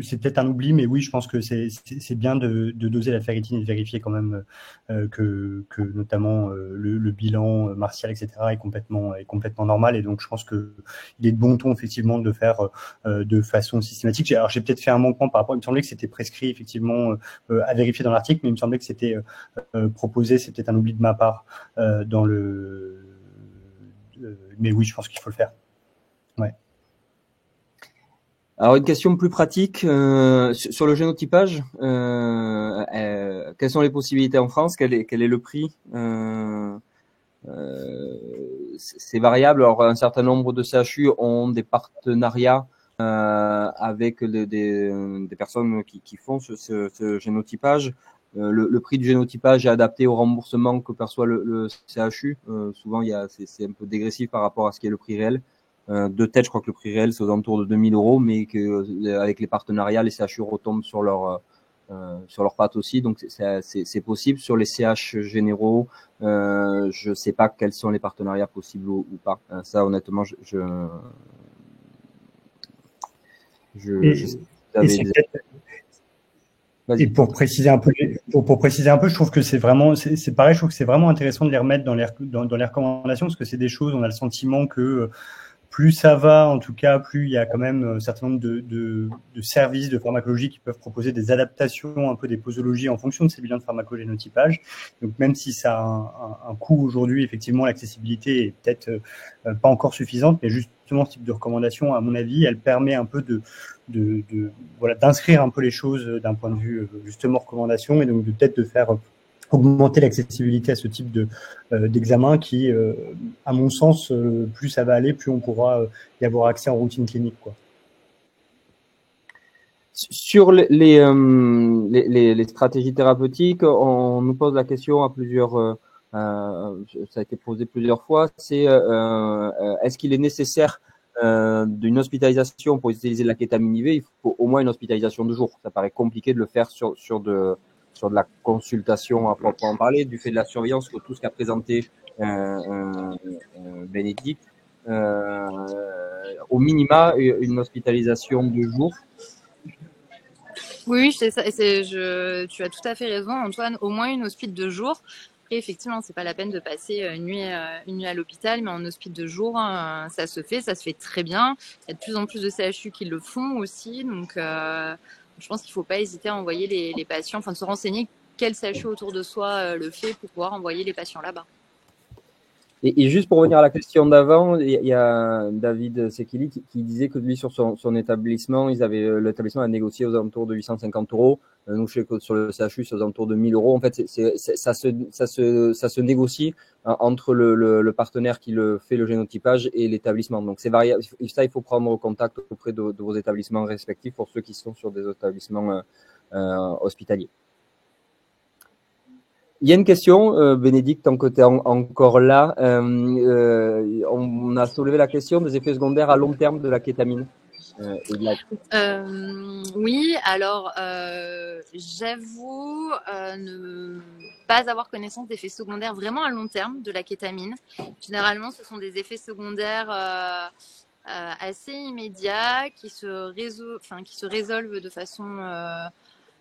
c'est peut-être un oubli, mais oui, je pense que c'est bien de doser la ferritine et de vérifier quand même que notamment le bilan martial, etc. est complètement normal. Et donc, je pense que il est de bon ton effectivement de le faire de façon systématique. Alors, j'ai peut-être fait un manquement par rapport. Il me semblait que c'était prescrit effectivement à vérifier dans l'article, mais il me semblait que c'était proposé. C'est peut-être un oubli de ma part dans le. Mais oui, je pense qu'il faut le faire. Ouais. Alors une question plus pratique sur le génotypage. Quelles sont les possibilités en France? Quel est le prix? C'est variable. Alors un certain nombre de CHU ont des partenariats avec des personnes qui font ce génotypage. Le prix du génotypage est adapté au remboursement que perçoit le CHU. Souvent, c'est un peu dégressif par rapport à ce qui est le prix réel. De tête, je crois que le prix réel, c'est aux alentours de 2 000 €, mais avec les partenariats, les CHU retombent sur leurs pattes aussi. Donc, c'est possible. Sur les CH généraux, je sais pas quels sont les partenariats possibles ou pas. Ça, honnêtement, je Et pour préciser un peu, je trouve que c'est pareil, je trouve que c'est vraiment intéressant de les remettre dans les recommandations, parce que c'est des choses, on a le sentiment que plus ça va, en tout cas, plus il y a quand même un certain nombre de services de pharmacologie qui peuvent proposer des adaptations, un peu des posologies en fonction de ces bilans de pharmacogénotypage. Donc, même si ça a un coût aujourd'hui, effectivement, l'accessibilité est peut-être pas encore suffisante, mais justement, ce type de recommandation, à mon avis, elle permet un peu d'inscrire un peu les choses d'un point de vue, justement, recommandation, et donc peut-être de faire augmenter l'accessibilité à ce type d'examen qui, à mon sens, plus ça va aller, plus on pourra y avoir accès en routine clinique, quoi. Sur les stratégies thérapeutiques, on nous pose la question à plusieurs, ça a été posé plusieurs fois, c'est est-ce qu'il est nécessaire d'une hospitalisation pour utiliser la kétamine IV? Il faut au moins une hospitalisation de jour. Ça paraît compliqué de le faire sur de la consultation à proprement parler, du fait de la surveillance, que tout ce qu'a présenté Bénédicte. Au minima, une hospitalisation de jour. Oui, c'est ça. Tu as tout à fait raison, Antoine. Au moins une hospite de jour. Après, effectivement, c'est pas la peine de passer une nuit à l'hôpital, mais en hospite de jour, ça se fait très bien. Il y a de plus en plus de CHU qui le font aussi, donc je pense qu'il faut pas hésiter à envoyer les patients, enfin de se renseigner quel CHU autour de soi le fait pour pouvoir envoyer les patients là-bas. Et juste pour revenir à la question d'avant, il y a David Sekili qui disait que lui, sur son établissement, l'établissement a négocié aux alentours de 850 €. Nous, sur le CHU, c'est aux alentours de 1 000 €. En fait, ça se négocie entre le partenaire qui fait le génotypage et l'établissement. Donc, c'est variable. Ça, il faut prendre contact auprès de vos établissements respectifs pour ceux qui sont sur des établissements hospitaliers. Il y a une question, Bénédicte, tant que tu es encore là. On a soulevé la question des effets secondaires à long terme de la kétamine. Oui, alors j'avoue ne pas avoir connaissance d'effets secondaires vraiment à long terme de la kétamine. Généralement, ce sont des effets secondaires assez immédiats qui se résolvent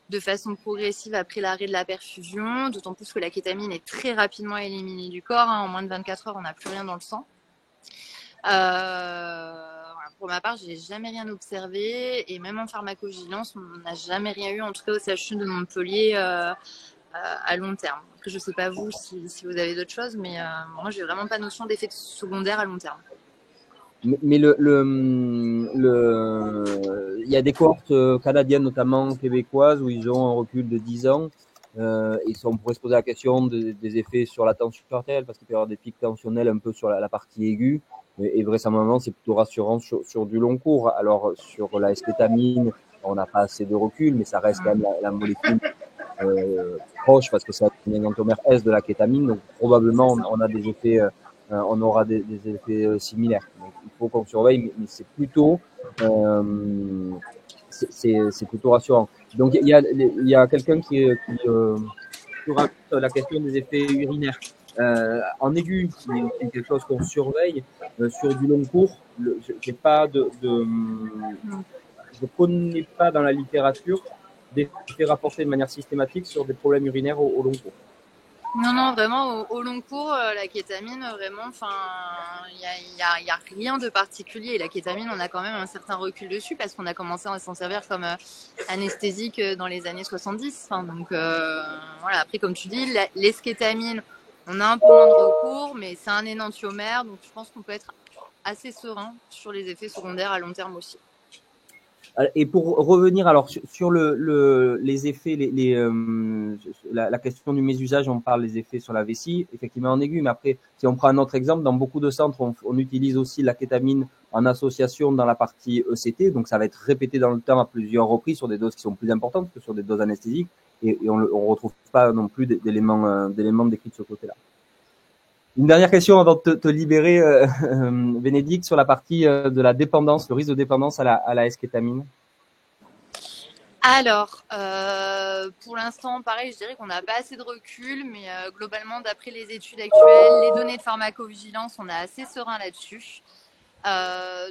de façon progressive après l'arrêt de la perfusion, d'autant plus que la kétamine est très rapidement éliminée du corps. En moins de 24 heures, on n'a plus rien dans le sang. Pour ma part, j'ai jamais rien observé, et même en pharmacovigilance, on n'a jamais rien eu, en tout cas au CHU de Montpellier, à long terme. Après, je sais pas vous si vous avez d'autres choses, mais moi, j'ai vraiment pas notion d'effets secondaires à long terme. Mais il y a des cohortes canadiennes, notamment québécoises, où ils ont un recul de 10 ans. Et on pourrait se poser la question des effets sur la tension artérielle, parce qu'il peut y avoir des pics tensionnels un peu sur la partie aiguë. Et vraisemblablement, c'est plutôt rassurant sur du long cours. Alors, sur la eskétamine, on n'a pas assez de recul, mais ça reste quand même la molécule proche, parce que c'est un enantiomère S de la kétamine. Donc, probablement, on a des effets... on aura des effets similaires. Donc, il faut qu'on surveille, mais c'est plutôt c'est plutôt rassurant. Donc il y a quelqu'un qui je rajoute la question des effets urinaires. En aigu, c'est quelque chose qu'on surveille. Sur du long cours, je connais pas dans la littérature d'effets rapportés de manière systématique sur des problèmes urinaires au long cours. Non, vraiment, au long cours, la kétamine, vraiment, enfin, il y a rien de particulier. La kétamine, on a quand même un certain recul dessus parce qu'on a commencé à s'en servir comme anesthésique dans les années 70. Enfin, donc, voilà. Après, comme tu dis, l'eskétamine, on a un peu moins de recours, mais c'est un énantiomère, donc je pense qu'on peut être assez serein sur les effets secondaires à long terme aussi. Et pour revenir alors sur les effets, la question du mésusage, on parle des effets sur la vessie, effectivement en aigu, mais après, si on prend un autre exemple, dans beaucoup de centres, on utilise aussi la kétamine en association dans la partie ECT, donc ça va être répété dans le temps à plusieurs reprises sur des doses qui sont plus importantes que sur des doses anesthésiques, et on retrouve pas non plus d'éléments décrits de ce côté-là. Une dernière question avant de te libérer, Bénédicte, sur la partie de la dépendance, le risque de dépendance à la S-kétamine. Alors, pour l'instant, pareil, je dirais qu'on n'a pas assez de recul, mais globalement, d'après les études actuelles, les données de pharmacovigilance, on est assez serein là-dessus.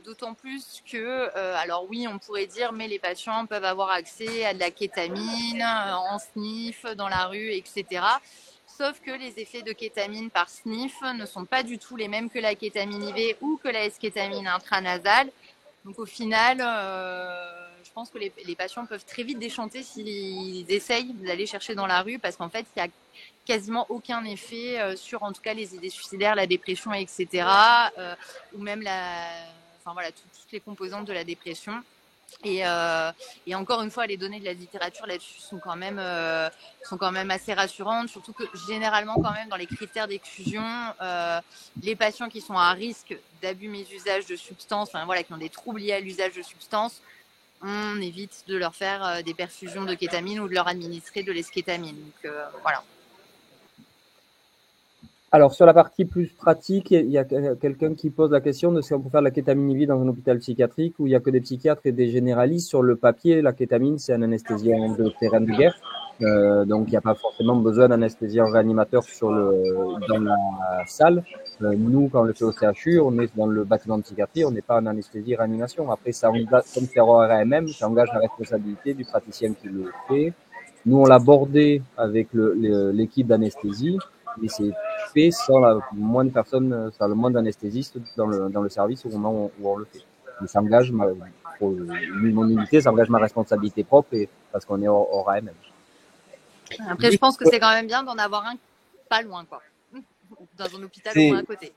D'autant plus que, alors oui, on pourrait dire, mais les patients peuvent avoir accès à de la kétamine en sniff, dans la rue, etc. Sauf que les effets de kétamine par sniff ne sont pas du tout les mêmes que la kétamine IV ou que la S-kétamine intranasale. Donc au final, je pense que les patients peuvent très vite déchanter s'ils essayent d'aller chercher dans la rue parce qu'en fait, il n'y a quasiment aucun effet sur en tout cas les idées suicidaires, la dépression, etc. Ou même enfin voilà, toutes les composantes de la dépression. Et encore une fois, les données de la littérature là-dessus sont quand même assez rassurantes, surtout que généralement quand même dans les critères d'exclusion, les patients qui sont à risque d'abus mésusage de substances, enfin voilà, qui ont des troubles liés à l'usage de substances, on évite de leur faire des perfusions de kétamine ou de leur administrer de l'eskétamine. Donc voilà. Alors, sur la partie plus pratique, il y a quelqu'un qui pose la question de si on peut faire de la kétamine IV dans un hôpital psychiatrique où il n'y a que des psychiatres et des généralistes. Sur le papier, la kétamine, c'est un anesthésiant de terrain de guerre. Donc, il n'y a pas forcément besoin d'anesthésiant réanimateur dans la salle. Nous, quand on le fait au CHU, on est dans le bâtiment de psychiatrie, on n'est pas en anesthésie réanimation. Après, ça engage, comme c'est au RAMM, ça engage la responsabilité du praticien qui le fait. Nous, on l'a bordé avec l'équipe d'anesthésie. Et c'est fait sans le moins d'anesthésistes dans le service au moment où on le fait. Mais ça engage mon unité, ça engage ma responsabilité propre et parce qu'on est hors AMM. Après, je pense que c'est quand même bien d'en avoir un pas loin, quoi. Dans un hôpital au moins à côté.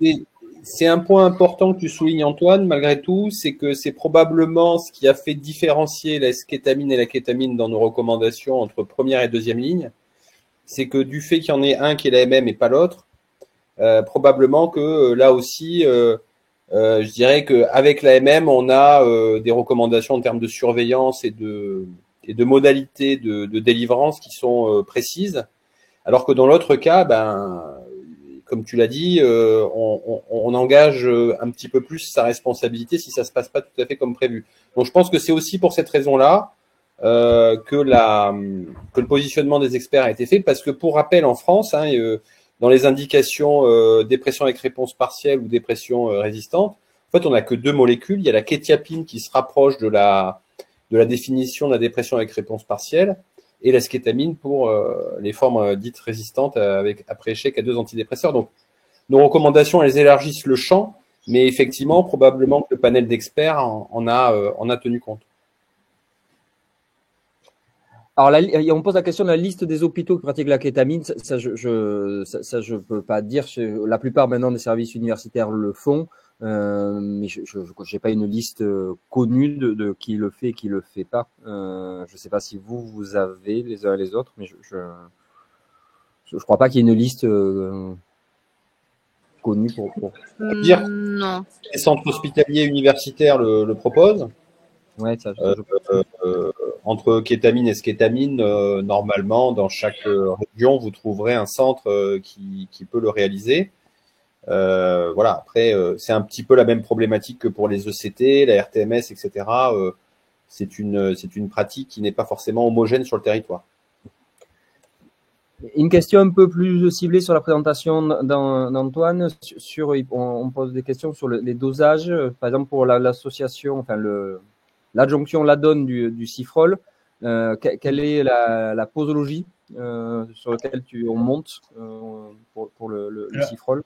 C'est un point important que tu soulignes, Antoine, malgré tout, c'est que c'est probablement ce qui a fait différencier la S-kétamine et la kétamine dans nos recommandations entre première et deuxième ligne. C'est que du fait qu'il y en ait un qui est l'AMM et pas l'autre, probablement que là aussi, je dirais qu'avec l'AMM, on a des recommandations en termes de surveillance et de modalités de délivrance qui sont précises, alors que dans l'autre cas, comme tu l'as dit, on engage un petit peu plus sa responsabilité si ça se passe pas tout à fait comme prévu. Donc je pense que c'est aussi pour cette raison-là que le positionnement des experts a été fait, parce que pour rappel en France, dans les indications dépression avec réponse partielle ou dépression résistante, en fait on n'a que deux molécules. Il y a la kétiapine qui se rapproche de la définition de la dépression avec réponse partielle, et la skétamine pour les formes dites résistantes après échec à 2 antidépresseurs. Donc nos recommandations, elles élargissent le champ, mais effectivement probablement que le panel d'experts en a tenu compte. Alors, on pose la question de la liste des hôpitaux qui pratiquent la kétamine. Ça, je peux pas dire. La plupart maintenant des services universitaires le font, mais je n'ai pas une liste connue de qui le fait et qui le fait pas. Je sais pas si vous avez les uns et les autres, mais je crois pas qu'il y ait une liste connue pour dire. Non. Les centres hospitaliers universitaires le proposent. Ouais, ça. Entre kétamine et skétamine, normalement, dans chaque région, vous trouverez un centre qui peut le réaliser. Voilà. Après, c'est un petit peu la même problématique que pour les ECT, la RTMS, etc. C'est une pratique qui n'est pas forcément homogène sur le territoire. Une question un peu plus ciblée sur la présentation d'Antoine. On pose des questions sur les dosages. Par exemple, pour l'association, enfin l'adjonction LADON du Cifrol, quelle est la posologie sur laquelle on monte pour le Cifrol?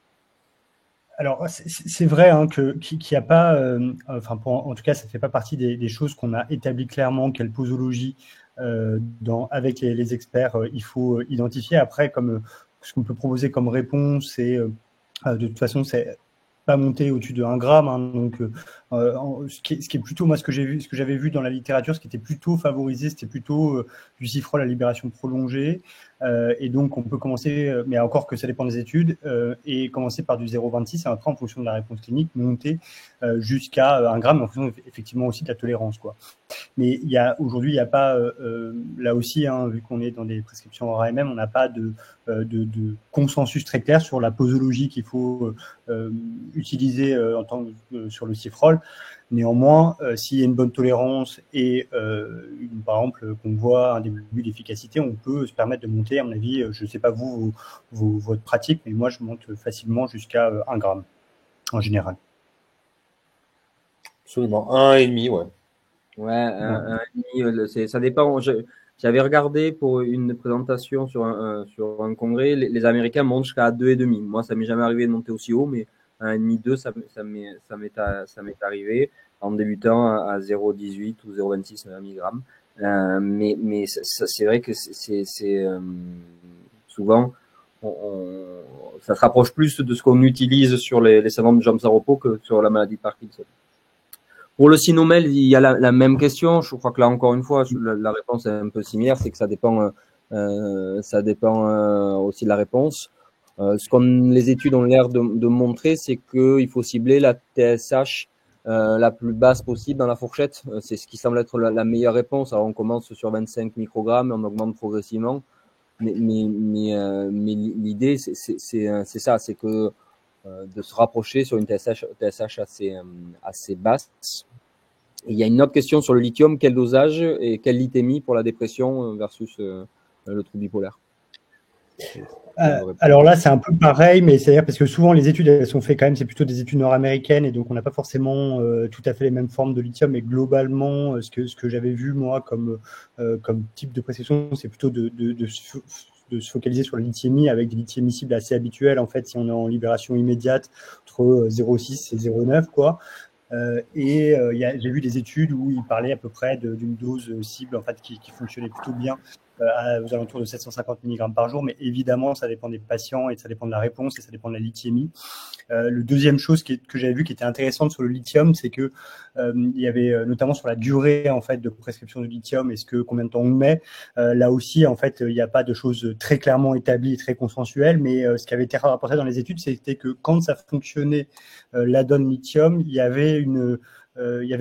Alors, c'est vrai hein, qu'il n'y a pas, en tout cas, ça ne fait pas partie des choses qu'on a établies clairement, quelle posologie avec les experts il faut identifier. Après, comme ce qu'on peut proposer comme réponse, c'est de toute façon, c'est pas monter au-dessus de 1 gramme. Hein, donc, ce qui est plutôt, moi, ce que j'avais vu dans la littérature, ce qui était plutôt favorisé, c'était plutôt du Cifrol à libération prolongée. Et donc, on peut commencer, mais encore que ça dépend des études, et commencer par du 0,26 et après, en fonction de la réponse clinique, monter jusqu'à 1 gramme, en fonction effectivement aussi de la tolérance, quoi. Mais aujourd'hui, il n'y a pas, là aussi, hein, vu qu'on est dans des prescriptions RAMM, on n'a pas de consensus très clair sur la posologie qu'il faut utiliser sur le Cifrol. Néanmoins, s'il y a une bonne tolérance et par exemple qu'on voit un début d'efficacité, on peut se permettre de monter, à mon avis, je ne sais pas votre pratique, mais moi je monte facilement jusqu'à 1 gramme en général. Absolument, 1,5, ouais. Ouais, 1,5, ça dépend. J'avais regardé pour une présentation sur un congrès, les Américains montent jusqu'à 2,5. Moi, ça m'est jamais arrivé de monter aussi haut, mais 1,5, 2, ça m'est arrivé en débutant à 0,18 ou 0,26 mg. Mais c'est vrai que c'est souvent, ça se rapproche plus de ce qu'on utilise sur les syndromes de jambes à repos que sur la maladie de Parkinson. Pour le Sinomel, il y a la même question. Je crois que là, encore une fois, la réponse est un peu similaire, c'est que ça dépend aussi de la réponse. Les études ont l'air de montrer, c'est qu'il faut cibler la TSH la plus basse possible dans la fourchette. C'est ce qui semble être la meilleure réponse. Alors, on commence sur 25 microgrammes, on augmente progressivement. Mais l'idée, c'est ça, c'est que de se rapprocher sur une TSH assez basse. Et il y a une autre question sur le lithium, quel dosage et quelle lithémie pour la dépression versus le trouble bipolaire? Alors là, c'est un peu pareil, mais c'est-à-dire parce que souvent les études elles sont faites quand même, c'est plutôt des études nord-américaines et donc on n'a pas forcément tout à fait les mêmes formes de lithium. Mais globalement, ce que j'avais vu moi comme type de prescription, c'est plutôt de se focaliser sur la lithiémie avec des lithiémies cibles assez habituelles. En fait, si on est en libération immédiate entre 0,6 et 0,9, quoi. J'ai vu des études où ils parlaient à peu près d'une dose cible en fait qui fonctionnait plutôt bien aux alentours de 750 mg par jour, mais évidemment ça dépend des patients et ça dépend de la réponse et ça dépend de la lithiémie. Le deuxième chose que j'avais vu qui était intéressante sur le lithium, c'est que il y avait notamment sur la durée en fait de prescription de lithium, combien de temps on met. Là aussi en fait il n'y a pas de choses très clairement établies et très consensuelles, mais ce qui avait été rapporté dans les études, c'était que quand ça fonctionnait l'ADON lithium, il y avait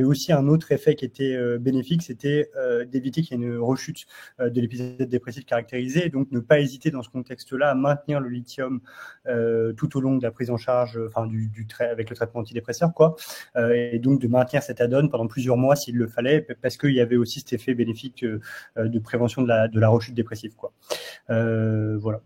aussi un autre effet qui était bénéfique, c'était d'éviter qu'il y ait une rechute de l'épisode dépressif caractérisé, et donc ne pas hésiter dans ce contexte-là à maintenir le lithium tout au long de la prise en charge, avec le traitement antidépresseur, quoi, et donc de maintenir cette ADON pendant plusieurs mois s'il le fallait, parce qu'il y avait aussi cet effet bénéfique de prévention de la rechute dépressive, quoi. Voilà.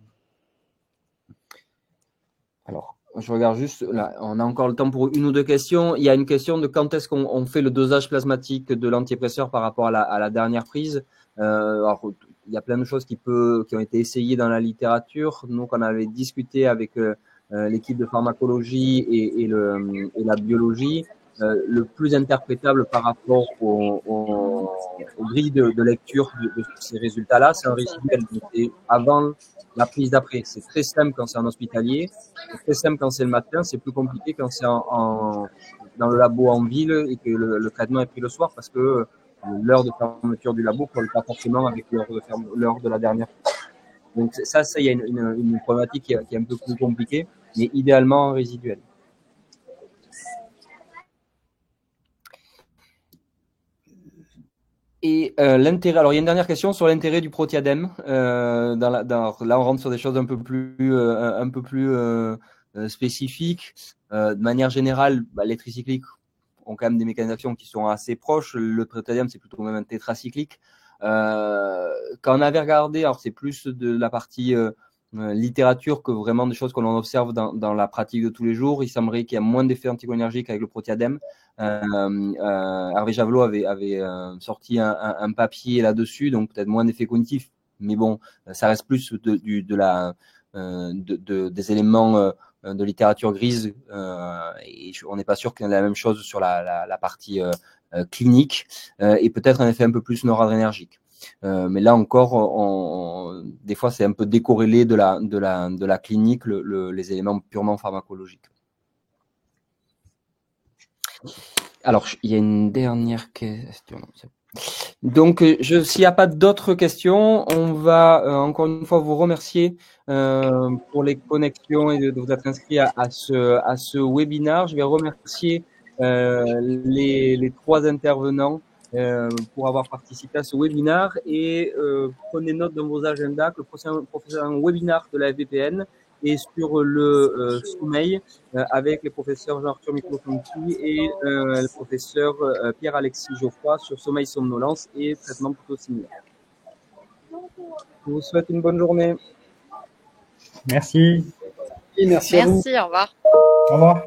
Alors, je regarde juste, là, on a encore le temps pour une ou deux questions. Il y a une question de quand est-ce qu'on fait le dosage plasmatique de l'antidépresseur par rapport à la dernière prise. Alors, il y a plein de choses qui ont été essayées dans la littérature. Nous, on avait discuté avec l'équipe de pharmacologie et la biologie. Le plus interprétable par rapport aux grilles de lecture de ces résultats-là, c'est un résiduel. C'est avant la prise d'après. C'est très simple quand c'est en hospitalier, c'est très simple quand c'est le matin, c'est plus compliqué quand c'est dans le labo en ville et que le traitement est pris le soir parce que l'heure de fermeture du labo ne colle pas forcément avec l'heure de la dernière. Donc ça, il y a une problématique qui est un peu plus compliquée, mais idéalement résiduelle. Et l'intérêt, alors il y a une dernière question sur l'intérêt du protiadème. Là, on rentre sur des choses un peu plus spécifiques. De manière générale, les tricycliques ont quand même des mécanismes d'action qui sont assez proches. Le protiadème, c'est plutôt même un tétracyclique. Quand on avait regardé, alors c'est plus de la partie littérature que vraiment des choses que l'on observe dans la pratique de tous les jours. Il semblerait qu'il y a moins d'effets anticholinergiques avec le protiadème. Hervé Javelot avait sorti un papier là-dessus, donc peut-être moins d'effets cognitifs, mais bon, ça reste plus des éléments de littérature grise, et on n'est pas sûr qu'il y ait la même chose sur la partie clinique, et peut-être un effet un peu plus noradrénergique. Mais là encore, des fois, c'est un peu décorrélé de la clinique, les éléments purement pharmacologiques. Alors, il y a une dernière question. Donc, s'il n'y a pas d'autres questions, on va encore une fois vous remercier pour les connexions et de vous être inscrits à ce webinaire. Je vais remercier les 3 intervenants pour avoir participé à ce webinaire, et prenez note dans vos agendas que le prochain webinaire de la FVPN est sur le sommeil avec les professeurs Jean-Arthur Microfonti et le professeur Pierre-Alexis Geoffroy sur sommeil, somnolence et traitement plutôt similaire. Je vous souhaite une bonne journée. Merci. Merci à vous. Merci, au revoir. Au revoir.